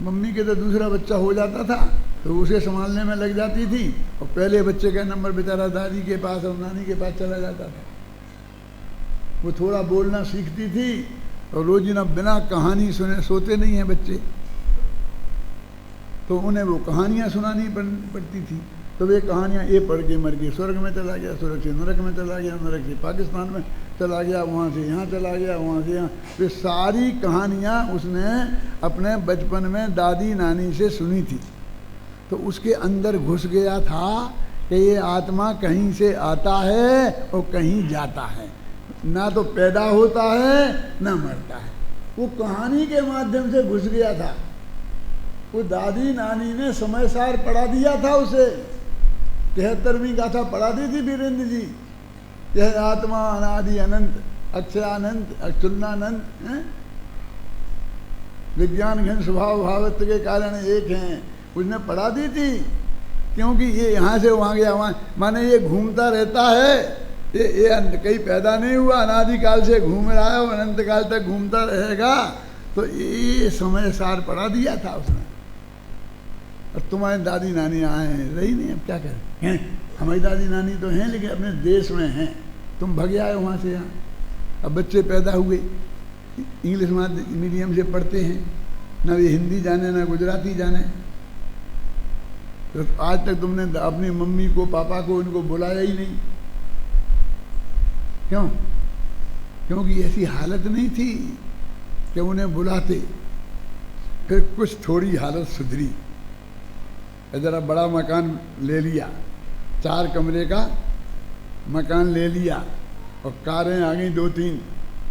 Speaker 1: मम्मी के तो दूसरा बच्चा हो जाता था तो उसे संभालने में लग जाती थी, और पहले बच्चे का नंबर बेचारा दादी के पास और नानी के पास चला जाता था। वो थोड़ा बोलना सीखती थी, और रोजीना बिना कहानी सुने सोते नहीं हैं बच्चे, तो उन्हें वो कहानियाँ सुनानी पड़ती थी। तो वे कहानियाँ ये पढ़ के मर गए, स्वर्ग में चला गया, स्वर्ग से नरक में चला गया, नरक से पाकिस्तान में चला गया, वहाँ से यहाँ चला गया, वहाँ से यहाँ। वे सारी कहानियाँ उसने अपने बचपन में दादी नानी से सुनी थी। तो उसके अंदर घुस गया था कि ये आत्मा कहीं से आता है और कहीं जाता है, ना तो पैदा होता है ना मरता है। वो कहानी के माध्यम से घुस गया था। वो दादी नानी ने समय सार पढ़ा दिया था उसे। 73वीं गाथा पढ़ा दी थी वीरेंद्र जी। यह आत्मा अनादि अनंत अक्षयानंत अक्षुल्लानंत विज्ञान घन स्वभाव भावत्व के कारण एक हैं, उसने पढ़ा दी थी। क्योंकि ये यहाँ से वहाँ गया, वहाँ माने ये घूमता रहता है, ये कहीं पैदा नहीं हुआ, अनादिकाल से घूम रहा है, अनंत काल तक घूमता रहेगा। तो ये समय सार पढ़ा दिया था उसने। और तुम्हारी दादी नानी आए हैं, रही नहीं, अब क्या करें? हैं हमारी दादी नानी तो हैं लेकिन अपने देश में हैं, तुम भग आए वहाँ से यहाँ। अब बच्चे पैदा हुए, इंग्लिश मीडियम से पढ़ते हैं, ना वे हिंदी जाने ना गुजराती जाने। तो आज तक तुमने अपनी मम्मी को पापा को इनको बुलाया ही नहीं। क्यों? क्योंकि ऐसी हालत नहीं थी कि उन्हें बुलाते। फिर कुछ थोड़ी हालत सुधरी, ज़रा बड़ा मकान ले लिया, 4 कमरे का मकान ले लिया, और कारें आ गई 2-3।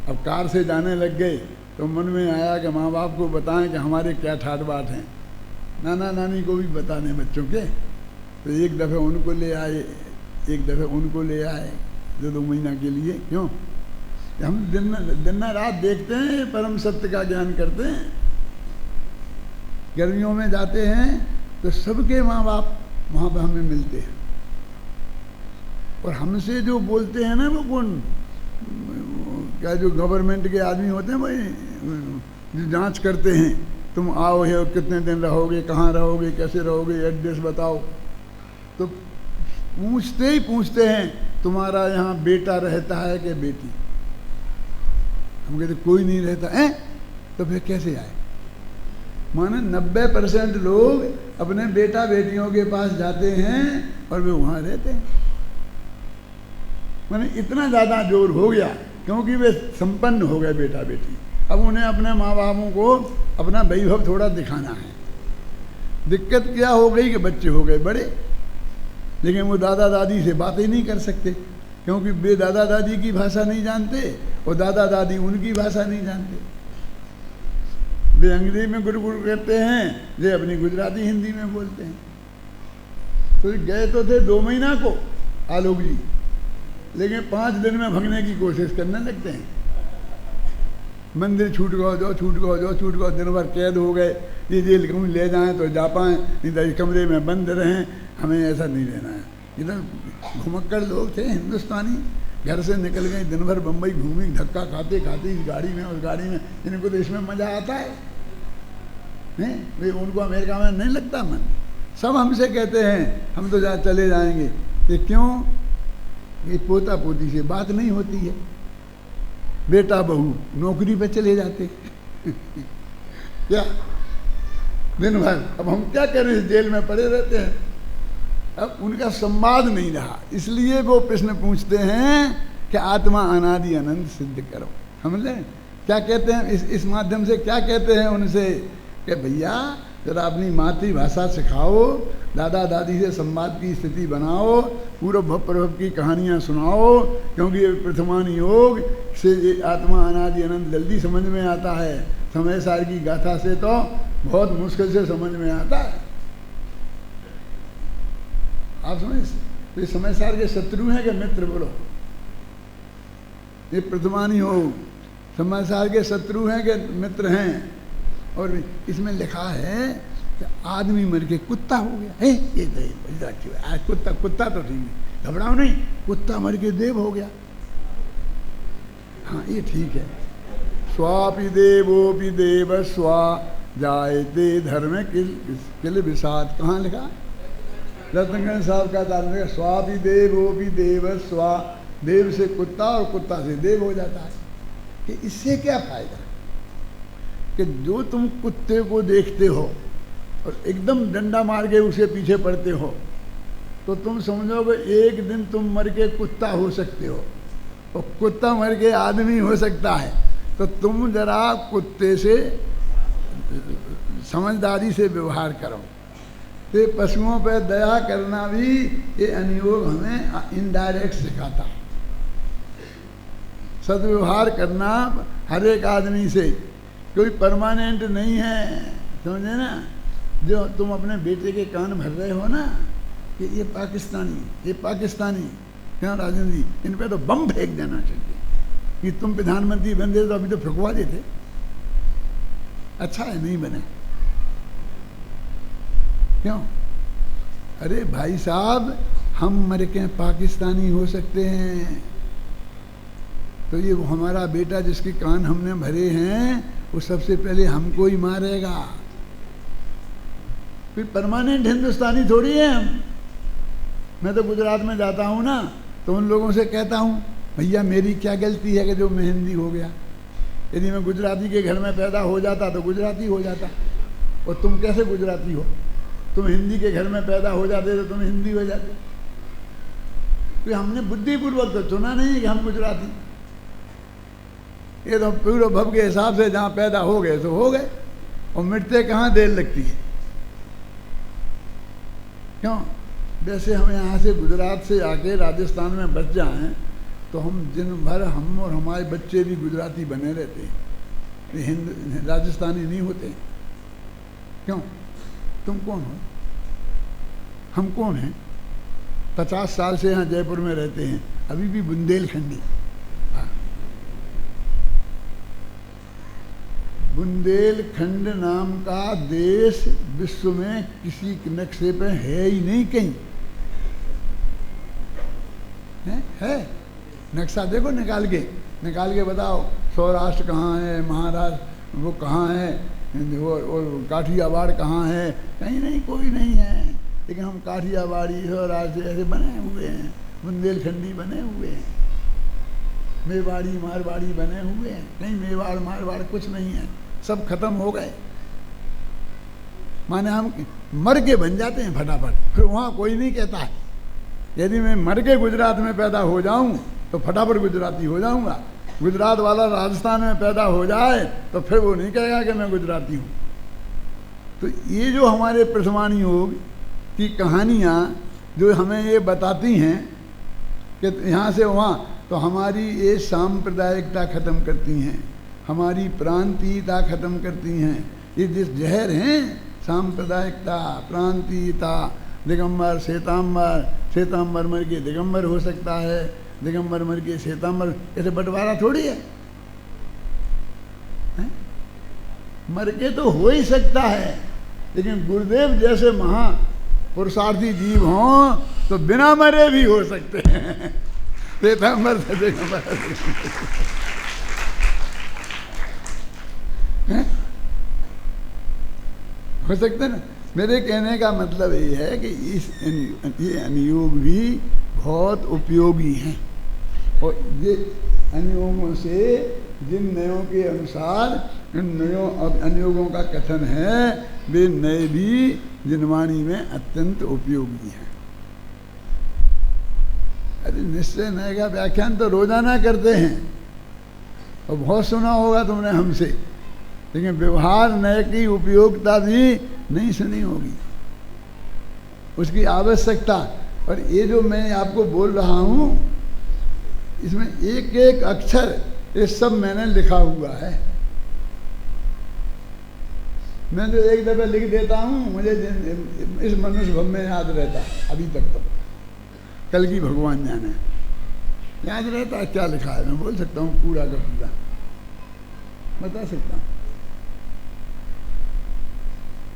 Speaker 1: अब कार से जाने लग गए तो मन में आया कि माँ बाप को बताएं कि हमारे क्या ठाट बाट हैं, नाना नानी को भी बताने बच्चों के। तो एक दफ़े उनको ले आए, एक दफ़े उनको ले आए 2 महीना के लिए। क्यों? हम दिन रात देखते हैं, परम सत्य का ज्ञान करते हैं। गर्मियों में जाते हैं तो सबके माँ बाप वहाँ पर हमें मिलते हैं, और हमसे जो बोलते हैं ना वो कौन, क्या जो गवर्नमेंट के आदमी होते हैं भाई, जो जांच करते हैं, तुम आओ है, कितने दिन रहोगे, कहाँ रहोगे, कैसे रहोगे, एड्रेस बताओ। तो पूछते ही पूछते हैं तुम्हारा यहाँ बेटा रहता है कि बेटी? हम कहते कोई नहीं रहता है। तो फिर कैसे आए? माने 90% लोग अपने बेटा बेटियों के पास जाते हैं और वे वहाँ रहते हैं। माने इतना ज़्यादा जोर हो गया क्योंकि वे संपन्न हो गए बेटा बेटी। अब उन्हें अपने माँ बापों को अपना वैभव थोड़ा दिखाना है। दिक्कत क्या हो गई कि बच्चे हो गए बड़े, लेकिन वो दादा दादी से बातें नहीं कर सकते क्योंकि वे दादा दादी की भाषा नहीं जानते और दादा दादी उनकी भाषा नहीं जानते। वे अंग्रेजी में गुड़ करते हैं, वे अपनी गुजराती हिंदी में बोलते हैं। तो गए तो थे 2 महीना को आलोक जी, लेकिन 5 दिन में भगने की कोशिश करने लगते हैं। मंदिर छूट गओ जो, छूट गओ जो, छूट गओ, दिन भर कैद हो गए। ये जेल कहूँ ले जाएं तो जा पाएँ, नहीं तो इस कमरे में बंद रहें, हमें ऐसा नहीं रहना है। इधर घुमक्कड़ लोग थे हिंदुस्तानी, घर से निकल गए, दिन भर बम्बई घूमी, धक्का खाते खाते इस गाड़ी में उस गाड़ी में। इनको तो इसमें मज़ा आता है, नहीं वे उनको अमेरिका में नहीं लगता मन। सब हमसे कहते हैं हम तो चले जाएंगे। ये क्यों? ये पोता पोती से बात नहीं होती है, बेटा बहू नौकरी पे चले जाते क्या दिन भर। अब हम क्या करें, जेल में पड़े रहते हैं। अब उनका संवाद नहीं रहा, इसलिए वो प्रश्न पूछते हैं कि आत्मा अनादि अनंत सिद्ध करो। समझे क्या कहते हैं? इस माध्यम से क्या कहते हैं उनसे कि भैया जरा अपनी मातृभाषा सिखाओ, दादा दादी से संवाद की स्थिति बनाओ, पूर्व प्रभव की कहानियाँ सुनाओ, क्योंकि प्रथमान योग से ये आत्मा अनादि अनंत जल्दी समझ में आता है। समय सार की गाथा से तो बहुत मुश्किल से समझ में आता है। आप समझ, ये समय सार के शत्रु हैं कि मित्र? बोलो, ये प्रथमान योग समय सार के शत्रु हैं कि मित्र हैं? और इसमें लिखा है कि आदमी मर के कुत्ता हो गया है, ये तो अच्छी बात। आज कुत्ता तो ठीक है, घबराओ नहीं, कुत्ता मर के देव हो गया, हाँ ये ठीक है। स्वापि देवोपि देव स्वा जायते धर्म किल विषाद, कहाँ लिखा? रत्नगण साहब का तात्पर्य, स्वापि देवोपि देव स्वा, देव से कुत्ता और कुत्ता से देव हो जाता है। कि इससे क्या फायदा कि जो तुम कुत्ते को देखते हो और एकदम डंडा मार के उसे पीछे पड़ते हो, तो तुम समझोगे एक दिन तुम मर के कुत्ता हो सकते हो और कुत्ता मर के आदमी हो सकता है। तो तुम जरा कुत्ते से समझदारी से व्यवहार करो। तो पशुओं पर दया करना भी ये अनुयोग हमें इनडायरेक्ट सिखाता है। सदव्यवहार करना हर एक आदमी से, कोई परमानेंट नहीं है, समझे ना। जो तुम अपने बेटे के कान भर रहे हो ना कि ये पाकिस्तानी, क्या राजेंद्र जी, इन पे तो बम फेंक देना चाहिए कि तुम प्रधानमंत्री बन गए तो अभी तो फेंकवा देते। अच्छा है नहीं बने, क्यों? अरे भाई साहब, हम मर के पाकिस्तानी हो सकते हैं, तो ये हमारा बेटा जिसके कान हमने भरे हैं वो सबसे पहले हमको ही मारेगा। फिर परमानेंट हिंदुस्तानी थोड़ी है हम। मैं तो गुजरात में जाता हूँ ना, तो उन लोगों से कहता हूँ, भैया मेरी क्या गलती है कि जो मैं हिंदी हो गया? यदि मैं गुजराती के घर में पैदा हो जाता तो गुजराती हो जाता। और तुम कैसे गुजराती हो? तुम हिंदी के घर में पैदा हो जाते तो तुम हिंदी हो जाते। तो हमने बुद्धिपूर्वक तो चुना नहीं कि हम गुजराती, ये तो पूर्व भव के हिसाब से जहाँ पैदा हो गए तो हो गए, और मिटते कहाँ देर लगती है, क्यों? वैसे हम यहाँ से गुजरात से आके राजस्थान में बच जाएं तो हम दिन भर, हम और हमारे बच्चे भी गुजराती बने रहते हैं, हिंद राजस्थानी नहीं होते। क्यों? तुम कौन हो? हम कौन हैं? 50 साल से यहाँ जयपुर में रहते हैं, अभी भी बुंदेलखंडी। बुंदेलखंड नाम का देश विश्व में किसी नक्शे पे है ही नहीं कहीं। है नक्शा देखो, निकाल के बताओ, सौराष्ट्र कहाँ है, महाराष्ट्र वो कहाँ है, वो काठियावाड़ कहाँ है? कहीं नहीं, कोई नहीं है। लेकिन हम काठियावाड़ी सौराष्ट्र ऐसे बने हुए हैं, बुंदेलखंडी बने हुए हैं, मेवाड़ी मारवाड़ी बने हुए हैं। कहीं मेवाड़ मारवाड़ कुछ नहीं है, सब खत्म हो गए। माने हम मर के बन जाते हैं फटाफट, फिर वहाँ कोई नहीं कहता है। यदि मैं मर के गुजरात में पैदा हो जाऊं तो फटाफट गुजराती हो जाऊंगा। गुजरात वाला राजस्थान में पैदा हो जाए तो फिर वो नहीं कहेगा कि मैं गुजराती हूँ। तो ये जो हमारे प्रथमान योग की कहानियाँ जो हमें ये बताती हैं कि यहाँ से वहाँ, तो हमारी ये सांप्रदायिकता ख़त्म करती हैं, हमारी प्रांतीयता ख़त्म करती हैं। ये जिस जहर हैं, सांप्रदायिकता, प्रांतीयता, दिगंबर श्वेतांबर मर के दिगंबर हो सकता है, दिगंबर मर के श्वेतांबर, ऐसे बंटवारा थोड़ी है? मर के तो हो ही सकता है, लेकिन गुरुदेव जैसे महा पुरुषार्थी जीव हों तो बिना मरे भी हो सकते हैं। श्वेतांबर से दिगंबर हो सकते ना। मेरे कहने का मतलब ये है कि ये अनुयोग भी बहुत उपयोगी हैं, और ये अनुयोगों से जिन नयों के अनुसार इन नयों अनुयोगों का कथन है, वे नए भी जिनवाणी में अत्यंत उपयोगी हैं। अरे निश्चय नए का व्याख्यान तो रोजाना करते हैं और बहुत सुना होगा तुमने हमसे, लेकिन व्यवहार नए की उपयोगिता भी नहीं सुनी होगी, उसकी आवश्यकता। और ये जो मैं आपको बोल रहा हूँ, इसमें एक एक अक्षर ये सब मैंने लिखा हुआ है। मैं जो एक दफे लिख देता हूँ, मुझे इस मनुष्य भव में याद रहता है अभी तक। तो कल की भगवान जाने याद रहता है क्या लिखा है। मैं बोल सकता हूँ पूरा का पूरा, बता सकता हूँ।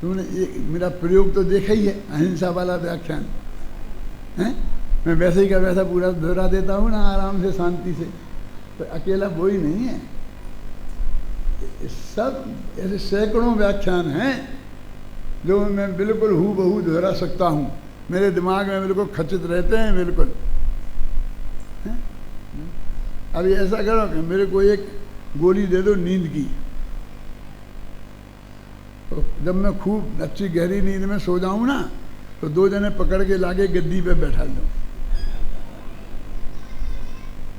Speaker 1: तुमने मेरा प्रयोग तो देखा ही है, अहिंसा वाला व्याख्यान है। मैं वैसे ही का वैसा पूरा दोहरा देता हूँ ना, आराम से शांति से। तो अकेला वो ही नहीं है, सब ऐसे सैकड़ों व्याख्यान हैं जो मैं बिल्कुल हूबहू दोहरा सकता हूँ। मेरे दिमाग में बिल्कुल खचित रहते हैं, बिल्कुल। अभी ऐसा करो कि मेरे को एक गोली दे दो नींद की, तो जब मैं खूब अच्छी गहरी नींद में सो जाऊं ना, तो 2 जने पकड़ के लाके गद्दी पे बैठा दो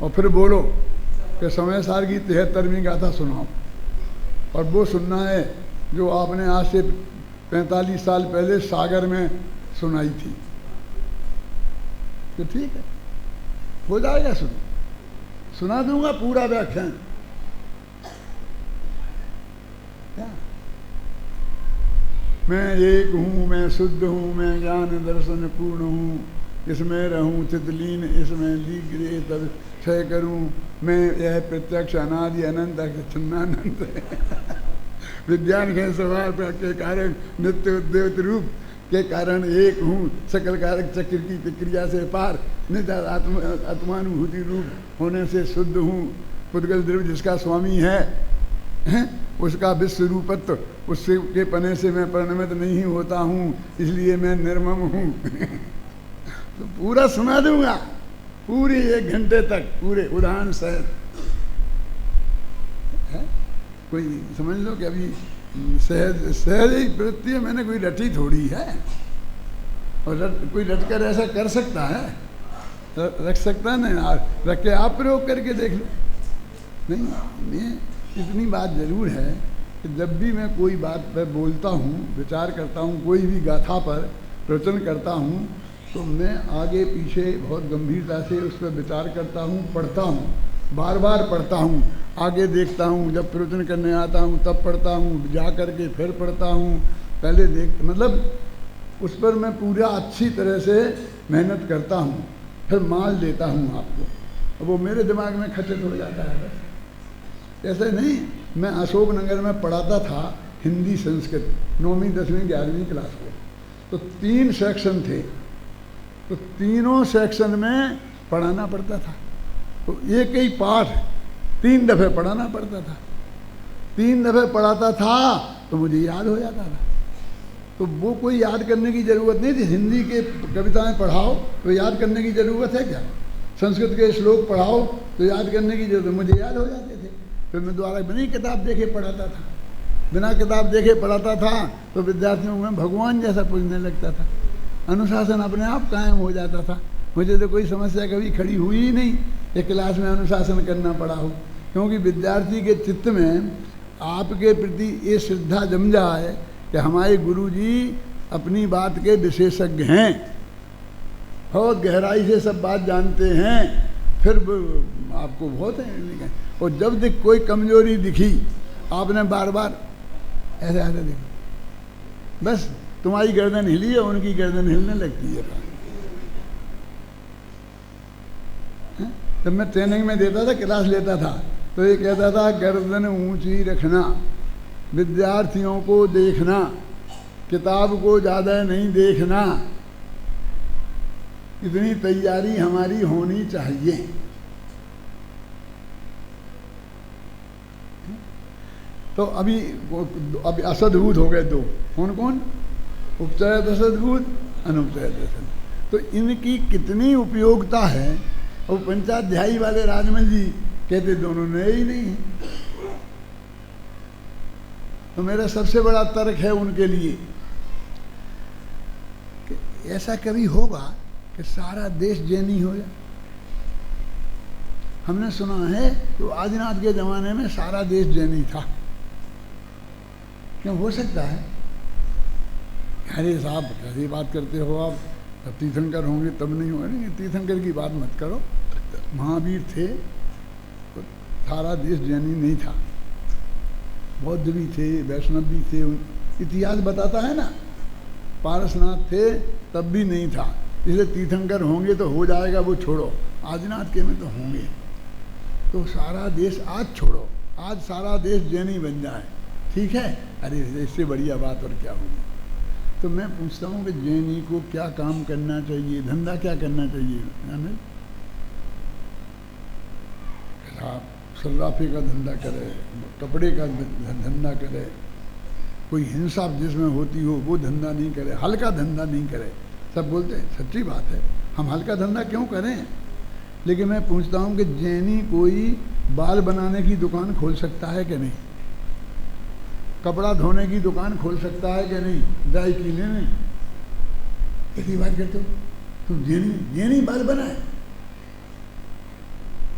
Speaker 1: और फिर बोलो कि समय सार की 73वीं गाथा सुनाओ। और वो सुनना है जो आपने आज से 45 साल पहले सागर में सुनाई थी। तो ठीक है, हो जाएगा, सुना दूंगा पूरा व्याख्यान। क्या मैं एक हूँ, मैं शुद्ध हूँ, मैं ज्ञान दर्शन पूर्ण हूँ, इसमें रहूँ चितलीन, इसमें लीग्रे तब क्षय करूँ, मैं यह प्रत्यक्ष अनादि अनंत छिन्नानंद विज्ञान के सवार के कारण नित्य उद्देव रूप के कारण एक हूँ, सकल कारक चक्र की प्रक्रिया से पार नित्य आत्मानुभूति रूप होने से शुद्ध हूँ, पुद्गल द्रव्य जिसका स्वामी है उसका विश्व रूपत्व, उससे के पने से मैं परिणमित नहीं होता हूँ, इसलिए मैं निर्मम हूँ। तो पूरा सुना दूंगा, पूरी 1 घंटे तक, पूरे उदाहरण सहित। कोई समझ लो कि अभी सहज ही वृत्ति है, मैंने कोई रटी थोड़ी है। और कोई रट कर ऐसा कर सकता है, रख सकता है ना, रख के आप प्रयोग करके देख लो। नहीं, मैं इतनी बात जरूर है कि जब भी मैं कोई बात पर बोलता हूँ, विचार करता हूँ, कोई भी गाथा पर प्रवचन करता हूँ, तो मैं आगे पीछे बहुत गंभीरता से उस पर विचार करता हूँ, पढ़ता हूँ, बार बार पढ़ता हूँ, आगे देखता हूँ, जब प्रवचन करने आता हूँ तब पढ़ता हूँ, जा करके फिर पढ़ता हूँ, पहले देख, मतलब उस पर मैं पूरा अच्छी तरह से मेहनत करता हूँ, फिर मान लेता हूँ आपको। वो मेरे दिमाग में खचित हो जाता है बस। ऐसे नहीं, मैं अशोकनगर में पढ़ाता था हिंदी संस्कृत 9वीं 10वीं 11वीं क्लास को, तो 3 सेक्शन थे, तो तीनों सेक्शन में पढ़ाना पड़ता था। तो एक ही पाठ 3 दफ़े पढ़ाना पड़ता था, 3 दफ़े पढ़ाता था तो मुझे याद हो जाता था। तो वो कोई याद करने की ज़रूरत नहीं थी। हिंदी के कविताएं पढ़ाओ तो याद करने की ज़रूरत है क्या? संस्कृत के श्लोक पढ़ाओ तो याद करने की ज़रूरत, मुझे याद हो जाते थे। फिर मैं द्वारा बिना किताब देखे पढ़ाता था, बिना किताब देखे पढ़ाता था, तो विद्यार्थियों में भगवान जैसा पूजने लगता था, अनुशासन अपने आप कायम हो जाता था। मुझे तो कोई समस्या कभी खड़ी हुई ही नहीं कि क्लास में अनुशासन करना पड़ा हो, क्योंकि विद्यार्थी के चित्त में आपके प्रति ये श्रद्धा जम जाए कि हमारे गुरुजी अपनी बात के विशेषज्ञ हैं, बहुत गहराई से सब बात जानते हैं, फिर आपको बहुत है। और जब कोई कमजोरी दिखी, आपने बार बार ऐसे ऐसे देखा, बस तुम्हारी गर्दन हिली है, उनकी गर्दन हिलने लगती है। जब मैं ट्रेनिंग में देता था, क्लास लेता था, तो ये कहता था गर्दन ऊंची रखना, विद्यार्थियों को देखना, किताब को ज़्यादा नहीं देखना, इतनी तैयारी हमारी होनी चाहिए। तो अभी असद्भूत हो गए 2, कौन कौन? उपचयत असद्भूत, अनुपचयत असद्भूत। तो इनकी कितनी उपयोगिता है। और पंचाध्यायी वाले राजमल जी कहते दोनों नए ही नहीं है। तो मेरा सबसे बड़ा तर्क है उनके लिए कि ऐसा कभी होगा कि सारा देश जैनी हो जाए। हमने सुना है तो आदिनाथ के ज़माने में सारा देश जैनी था। क्यों हो सकता है? अरे साहब कैसी बात करते हो आप, तब तीर्थंकर होंगे तब नहीं होंगे। नहीं, तीर्थंकर की बात मत करो। महावीर थे तो सारा देश जैनी नहीं था, बौद्ध भी थे, वैष्णव भी थे। इतिहास बताता है ना, पारसनाथ थे तब भी नहीं था, इसलिए तीर्थंकर होंगे तो हो जाएगा, वो छोड़ो। आदिनाथ के में तो होंगे, तो सारा देश आज छोड़ो, आज सारा देश जैनी बन जाए, ठीक है? अरे इससे बढ़िया बात और क्या होगी। तो मैं पूछता हूँ कि जैनी को क्या काम करना चाहिए, धंधा क्या करना चाहिए? जाने सर्राफे का धंधा करे, कपड़े का धंधा करे, कोई हिंसा जिसमें होती हो वो धंधा नहीं करे, हल्का धंधा नहीं करे। सब बोलते हैं, सच्ची बात है, हम हल्का धंधा क्यों करें? लेकिन मैं पूछता हूँ कि जैनी कोई बाल बनाने की दुकान खोल सकता है कि नहीं? कपड़ा धोने की दुकान खोल सकता है कि नहीं? ड्राई क्लीनर में कैसी बात करते हो तुम? जैनी बाल बनाए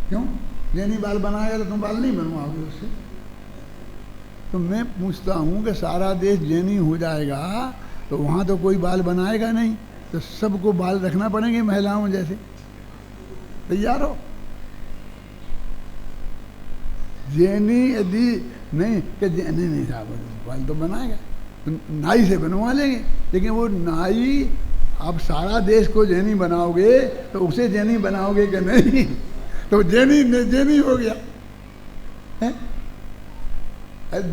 Speaker 1: क्यों? जैनी बाल बनाएगा तो तुम बाल नहीं बनवाओगे उससे। तो मैं पूछता हूँ कि सारा देश जैनी हो जाएगा तो वहाँ तो कोई बाल बनाएगा नहीं, तो सबको बाल रखना पड़ेंगे महिलाओं जैसे। तैयार हो? जैनी यदि नहीं कि जैनी नहीं साहब बाल तो बनाएगा, तो नाई से बनवा लेंगे। लेकिन वो नाई, आप सारा देश को जैनी बनाओगे तो उसे जैनी बनाओगे कि नहीं? तो जैनी हो गया है?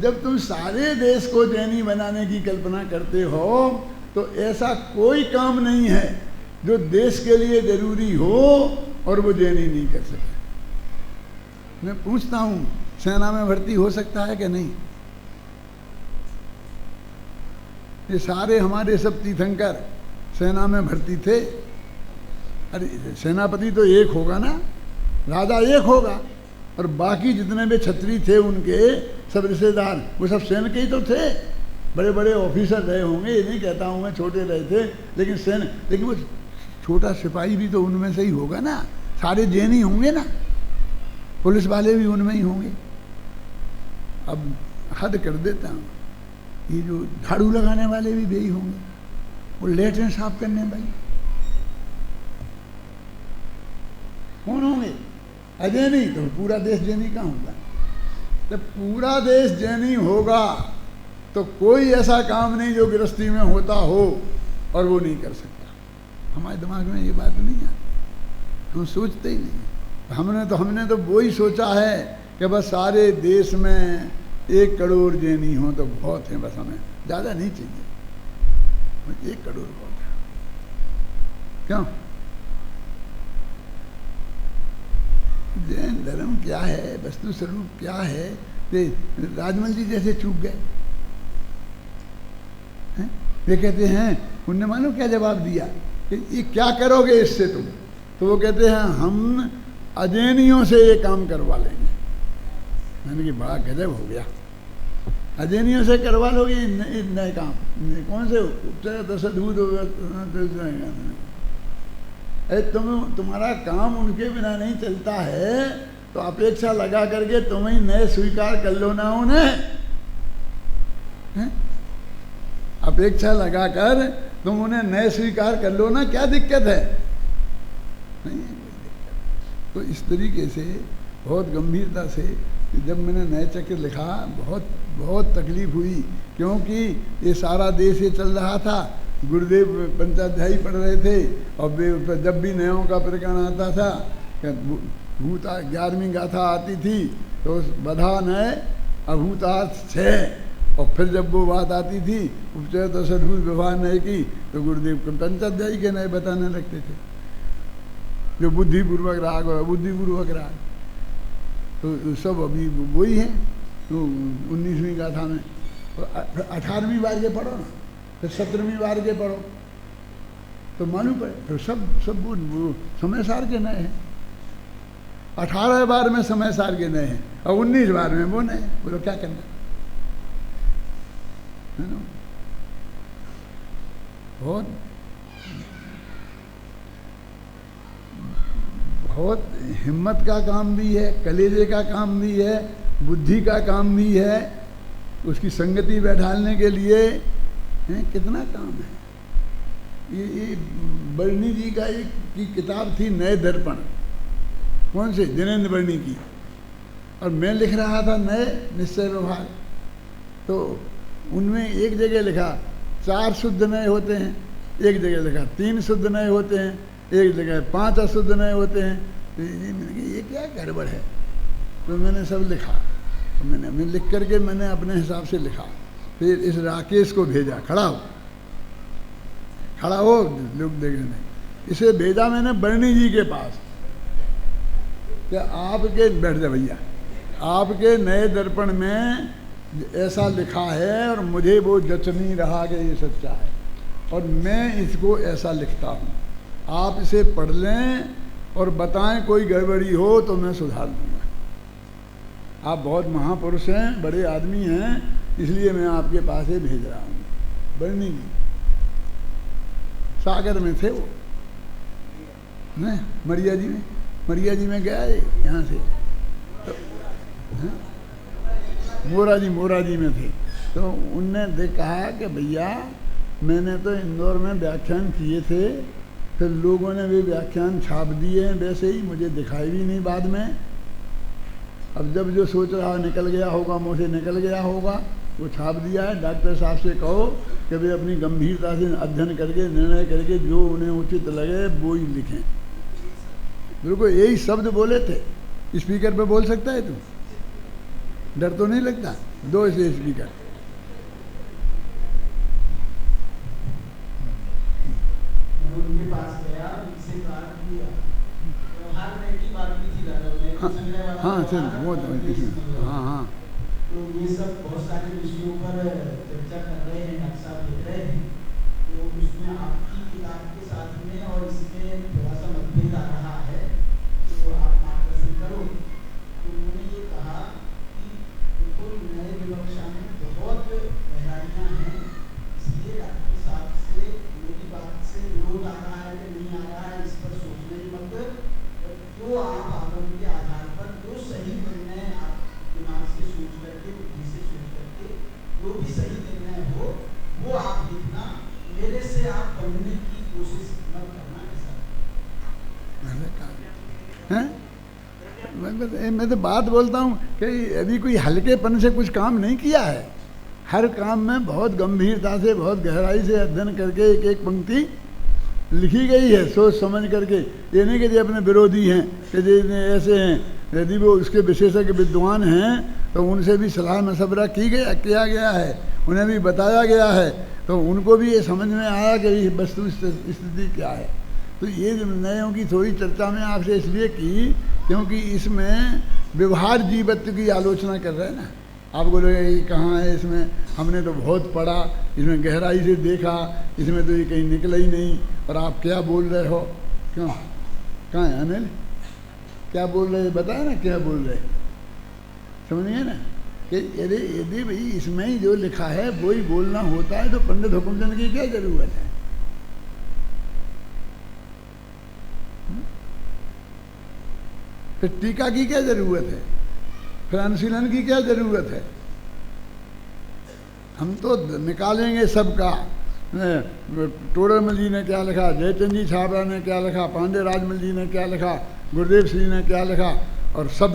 Speaker 1: जब तुम सारे देश को जैनी बनाने की कल्पना करते हो तो ऐसा कोई काम नहीं है जो देश के लिए जरूरी हो और वो जैनी नहीं कर सके। मैं पूछता हूँ, सेना में भर्ती हो सकता है कि नहीं? ये सारे हमारे सब तीर्थंकर सेना में भर्ती थे। अरे सेनापति तो एक होगा ना, राजा एक होगा, और बाकी जितने भी छत्री थे उनके सब रिश्तेदार वो सब सेना के ही तो थे। बड़े बड़े ऑफिसर रहे होंगे, ये नहीं कहता हूँ मैं छोटे रहे थे, लेकिन वो छोटा सिपाही भी तो उनमें से ही होगा ना। सारे जैनी होंगे ना, पुलिस वाले भी उनमें ही होंगे। अब हद कर देता हूँ, ये जो झाड़ू लगाने वाले भी यही होंगे, वो लेटरिन साफ करने वाले कौन होंगे? अजय नहीं तो पूरा देश जैनी का होगा। जब पूरा देश जैनी होगा तो कोई ऐसा काम नहीं जो गृहस्थी में होता हो और वो नहीं कर सकता। हमारे दिमाग में ये बात नहीं आती, हम सोचते ही नहीं। हमने तो वो ही सोचा है कि बस सारे देश में 1 करोड़ जैनी हो तो बहुत है, बस हमें ज़्यादा नहीं चाहिए, 1 करोड़ बहुत है। क्यों? जैन धर्म क्या है, वस्तु स्वरूप क्या है? राजमल जी जैसे चूक गए। वे कहते हैं, उनने मालूम क्या जवाब दिया कि ये क्या करोगे इससे तुम? तो वो कहते हैं हम अजैनियों से ये काम करवा लेंगे। मैंने कि बड़ा गजब हो गया, अजैनियों से करवा लोगे नए काम? कौन से तुम्हारा काम उनके बिना नहीं चलता है, तो अपेक्षा लगा करके तुम ही नए स्वीकार कर लो ना उन्हें। अपेक्षा लगाकर तुम उन्हें नए स्वीकार कर लो ना, क्या दिक्कत है? नहीं है कोई दिक्कत। तो इस तरीके से बहुत गंभीरता से जब मैंने नए चक्र लिखा, बहुत बहुत तकलीफ हुई, क्योंकि ये सारा देश ये चल रहा था। गुरुदेव पंचाध्यायी पढ़ रहे थे और जब भी नयों का प्रकरण आता था, भूता 11वीं गाथा आती थी तो बधा नए अभूतार्थ 6, और फिर जब वो बात आती थी उपचय तो सद्भुत व्यवहार नए की, तो गुरुदेव पंचाध्यायी के नए बताने लगते थे, जो बुद्धिपूर्वक राग और अबुद्धिपूर्वक राग। तो सब अभी वही है। तो 19वीं गाथा में 18वीं बार के पढ़ो ना, फिर 17वीं बार के पढ़ो तो मालूम पड़े। फिर सब वो समय सार के नए हैं। 18 बार में समय सार के नए हैं और 19 बार में वो नए। बोलो क्या करना है ना? बहुत हिम्मत का काम भी है, कलेजे का काम भी है, बुद्धि का काम भी है, उसकी संगति बैठाने के लिए कितना काम है। ये बर्नी जी का एक की किताब थी नए दर्पण, कौन से? जिनेंद्र बर्नी की, और मैं लिख रहा था नए निश्चय व्यवहार। तो उनमें एक जगह लिखा 4 शुद्ध नए होते हैं, एक जगह लिखा 3 शुद्ध नए होते हैं, एक जगह 5 अशुद्ध नए होते हैं। तो मैंने कहा ये क्या गड़बड़ है? तो मैंने सब लिखा, तो मैंने लिख करके मैंने अपने हिसाब से लिखा। फिर इस राकेश को भेजा, खड़ा हो, खड़ा हो लोग देखने। इसे भेजा मैंने बरनी जी के पास कि आपके, बैठ जा भैया, आपके नए दर्पण में ऐसा लिखा है और मुझे वो जच नहीं रहा कि ये सच्चा है, और मैं इसको ऐसा लिखता हूँ, आप इसे पढ़ लें और बताएं कोई गड़बड़ी हो तो मैं सुधार दूंगा। आप बहुत महापुरुष हैं, बड़े आदमी हैं, इसलिए मैं आपके पास ही भेज रहा हूँ। बरनी जी सागर में थे वो, नहीं मरिया जी में गया है यहाँ से तो, मोरा जी में थे। तो उनने कहा कि भैया मैंने तो इंदौर में व्याख्यान किए थे, फिर लोगों ने भी व्याख्यान छाप दिए हैं, वैसे ही मुझे दिखाई भी नहीं बाद में। अब जब जो सोच रहा निकल गया होगा, मुँह से निकल गया होगा, वो छाप दिया है। डॉक्टर साहब से कहो कि वे अपनी गंभीरता से अध्ययन करके निर्णय करके जो उन्हें उचित लगे वो ही लिखें। बिल्कुल यही शब्द बोले थे। स्पीकर पे बोल सकता है तू? डर तो नहीं लगता? दो इसे स्पीकर।
Speaker 2: उनके पास गया, उनसे बात किया, हर नए की बात भी थी दादा।
Speaker 1: हाँ सर, वो तो हाँ।
Speaker 2: तो ये सब बहुत सारे विषयों पर चर्चा कर रहे हैं, नक्शा देख रहे हैं। तो उसमें आपकी किताब के साथ में और इसमें थोड़ा सा मतभेद आ रहा है, तो आप मार्गदर्शन करो। तो उन्होंने ये कहा कि देखो नए विवक्षा में बहुत गहराइयाँ हैं, इसलिए डॉक्टर साहब से मेरी बात से विरोध आ रहा है कि नहीं आ रहा है, इस पर सोचने की मत। जो आप आगम के आधार पर जो सही निर्णय आप दिमाग से सोच करके, बुद्धि से सोच करके जो भी सही निर्णय हो वो आप लिखना, मेरे से आप पढ़ने की कोशिश मत करना।
Speaker 1: ऐसा मैं तो बात बोलता हूँ कि अभी कोई हल्केपन से कुछ काम नहीं किया है। हर काम में बहुत गंभीरता से, बहुत गहराई से अध्ययन करके एक एक पंक्ति लिखी गई है, सोच समझ करके। ये नहीं कि जो अपने विरोधी हैं कि जो ऐसे हैं, यदि वो उसके विशेषज्ञ विद्वान हैं तो उनसे भी सलाह मशवरा किया गया है, उन्हें भी बताया गया है, तो उनको भी ये समझ में आया कि ये वस्तु स्थिति क्या है। तो ये निर्णयों की थोड़ी चर्चा में आपसे इसलिए की क्योंकि इसमें व्यवहार जीवत्व की आलोचना कर रहे हैं ना। आप बोलोगे ये कहाँ है, इसमें हमने तो बहुत पढ़ा, इसमें गहराई से देखा, इसमें तो ये कहीं निकला ही नहीं, और आप क्या बोल रहे हो? क्यों, कहाँ है अनिल, क्या बोल रहे बताए ना, क्या बोल रहे, समझिए ना कि यदि भाई इसमें ही जो लिखा है वो ही बोलना होता है तो पंडित हुकुमचंद की क्या जरूरत है? फिर टीका की क्या जरूरत है? फिर अनुशीलन की क्या जरूरत है? हम तो निकालेंगे सबका। टोडरमल जी ने क्या लिखा, जयचंद जी छाबड़ा ने क्या लिखा, पांडे राजमल जी ने क्या लिखा, गुरुदेव श्री ने क्या लिखा, और सब,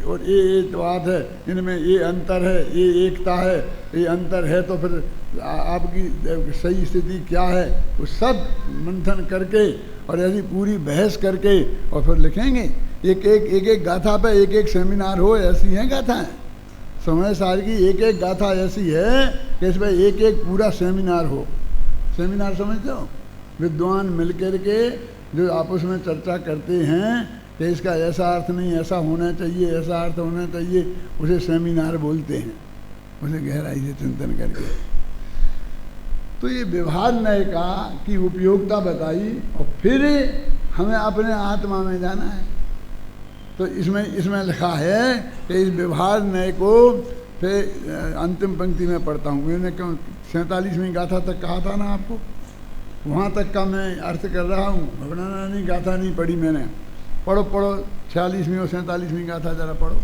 Speaker 1: और ये बात है, इनमें ये अंतर है, ये एकता है, ये अंतर है, तो फिर आपकी सही स्थिति क्या है, वो सब मंथन करके और ऐसी पूरी बहस करके और फिर लिखेंगे। एक गाथा पे एक सेमिनार हो, ऐसी हैं गाथाएँ। समय सार की एक गाथा ऐसी है कि इस पर एक पूरा सेमिनार हो। सेमिनार समझते हो? विद्वान मिलकर के जो आपस में चर्चा करते हैं कि इसका ऐसा अर्थ नहीं, ऐसा होना चाहिए, ऐसा अर्थ होना चाहिए, उसे सेमिनार बोलते हैं, उसे गहराई से चिंतन करके। तो ये व्यवहार नय की उपयोगिता बताई और फिर हमें अपने आत्मा में जाना है। तो इसमें लिखा है कि इस व्यवहार नय को फिर अंतिम पंक्ति में पढ़ता हूँ। मैंने क्यों 47वीं गाथा तक कहा था ना आपको, वहाँ तक का मैं अर्थ कर रहा हूँ। भवनानी गाथा नहीं पढ़ी मैंने। पढ़ो 46वीं और 47वीं गाथा जरा पढ़ो।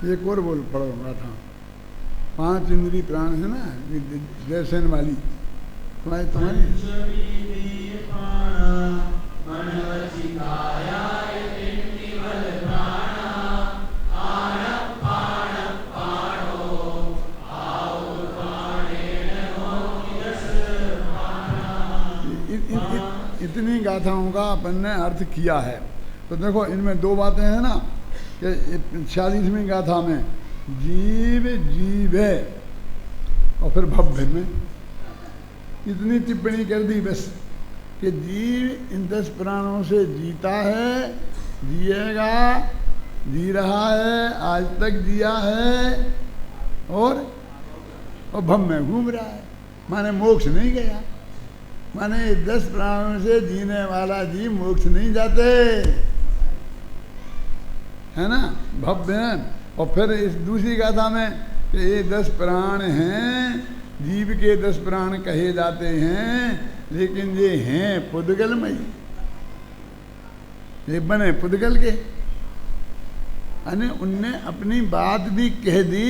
Speaker 1: एक और बोल पढ़ूंगा था। 5 इंद्री प्राण है ना जयसेन वाली तुम्हारी इतनी गाथाओं का अपन ने अर्थ किया है। तो देखो इनमें 2 बातें हैं ना कि 46वीं गाथा में जीव जीवे और फिर भव्य में इतनी टिप्पणी कर दी बस कि जीव इन 10 प्राणों से जीता है, जिएगा, जी रहा है, आज तक जिया है और भव में घूम रहा है, माने मोक्ष नहीं गया। माने 10 प्राणों से जीने वाला जीव मोक्ष नहीं जाते, है ना, भव्य। और फिर इस दूसरी गाथा में कि ये 10 प्राण हैं, जीव के 10 प्राण कहे जाते हैं, लेकिन ये हैं पुद्गलमयी, ये बने पुद्गल के, यानी उनने अपनी बात भी कह दी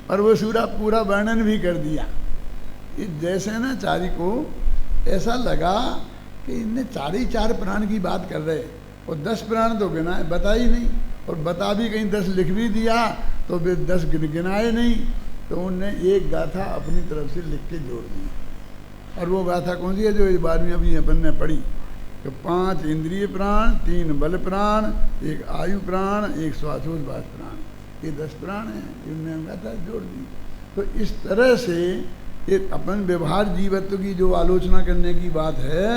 Speaker 1: और वो पूरा वर्णन भी कर दिया। ये जैसे ना चारी को ऐसा लगा कि इनने 4 प्राण की बात कर रहे और 10 प्राण तो गिनाए बता ही नहीं, और बता भी कहीं 10 लिख भी दिया तो वे 10 गिनाए नहीं। तो उनने एक गाथा अपनी तरफ से लिख के जोड़ दी। और वो गाथा कौन सी है जो इस बार में अभी अपन ने पढ़ी कि 5 इंद्रिय प्राण, 3 बल प्राण, 1 आयु प्राण, 1 श्वासोच्छ्वास प्राण, ये 10 प्राण हैं, इनने गाथा जोड़ दी। तो इस तरह से एक अपन व्यवहार जीवत्व की जो आलोचना करने की बात है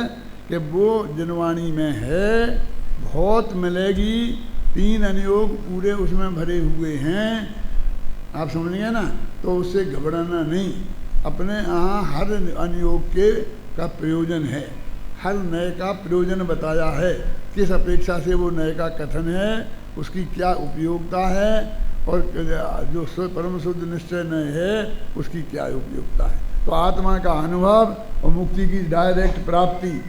Speaker 1: कि वो जनवाणी में है, बहुत मिलेगी, 3 अनुयोग पूरे उसमें भरे हुए हैं, आप समझिए ना। तो उससे घबराना नहीं, अपने यहाँ हर अनुयोग का प्रयोजन है, हर नए का प्रयोजन बताया है, किस अपेक्षा से वो नए का कथन है, उसकी क्या उपयोगिता है, और जो परम शुद्ध निश्चय नय है उसकी क्या उपयोगिता है। तो आत्मा का अनुभव और मुक्ति की डायरेक्ट प्राप्ति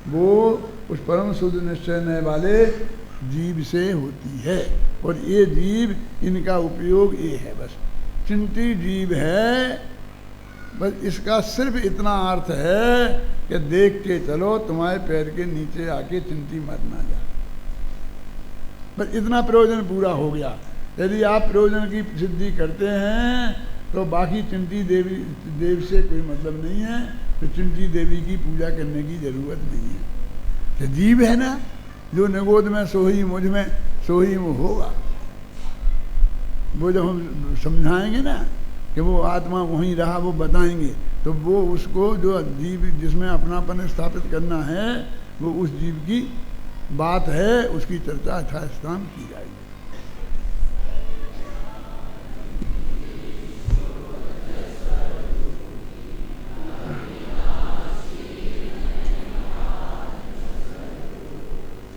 Speaker 1: वो उस परम शुद्ध निश्चय नय वाले जीव से होती है। और ये जीव, इनका उपयोग ये है, बस चिंती जीव है, बस इसका सिर्फ इतना अर्थ है कि देख के चलो, तुम्हारे पैर के नीचे आके चिंती मत ना जा, बस इतना प्रयोजन पूरा हो गया। यदि आप प्रयोजन की सिद्धि करते हैं तो बाकी चिंती देव से कोई मतलब नहीं है, तो चिंती देवी की पूजा करने की जरूरत नहीं है। तो जीव है ना, जो निगोद में सोही मुझ में सोही वो होगा। वो जब हम समझाएंगे ना कि वो आत्मा वहीं रहा, वो बताएंगे, तो वो उसको जो जीव जिसमें अपनापन स्थापित करना है, वो उस जीव की बात है, उसकी चर्चा यथास्थान की जाएगी।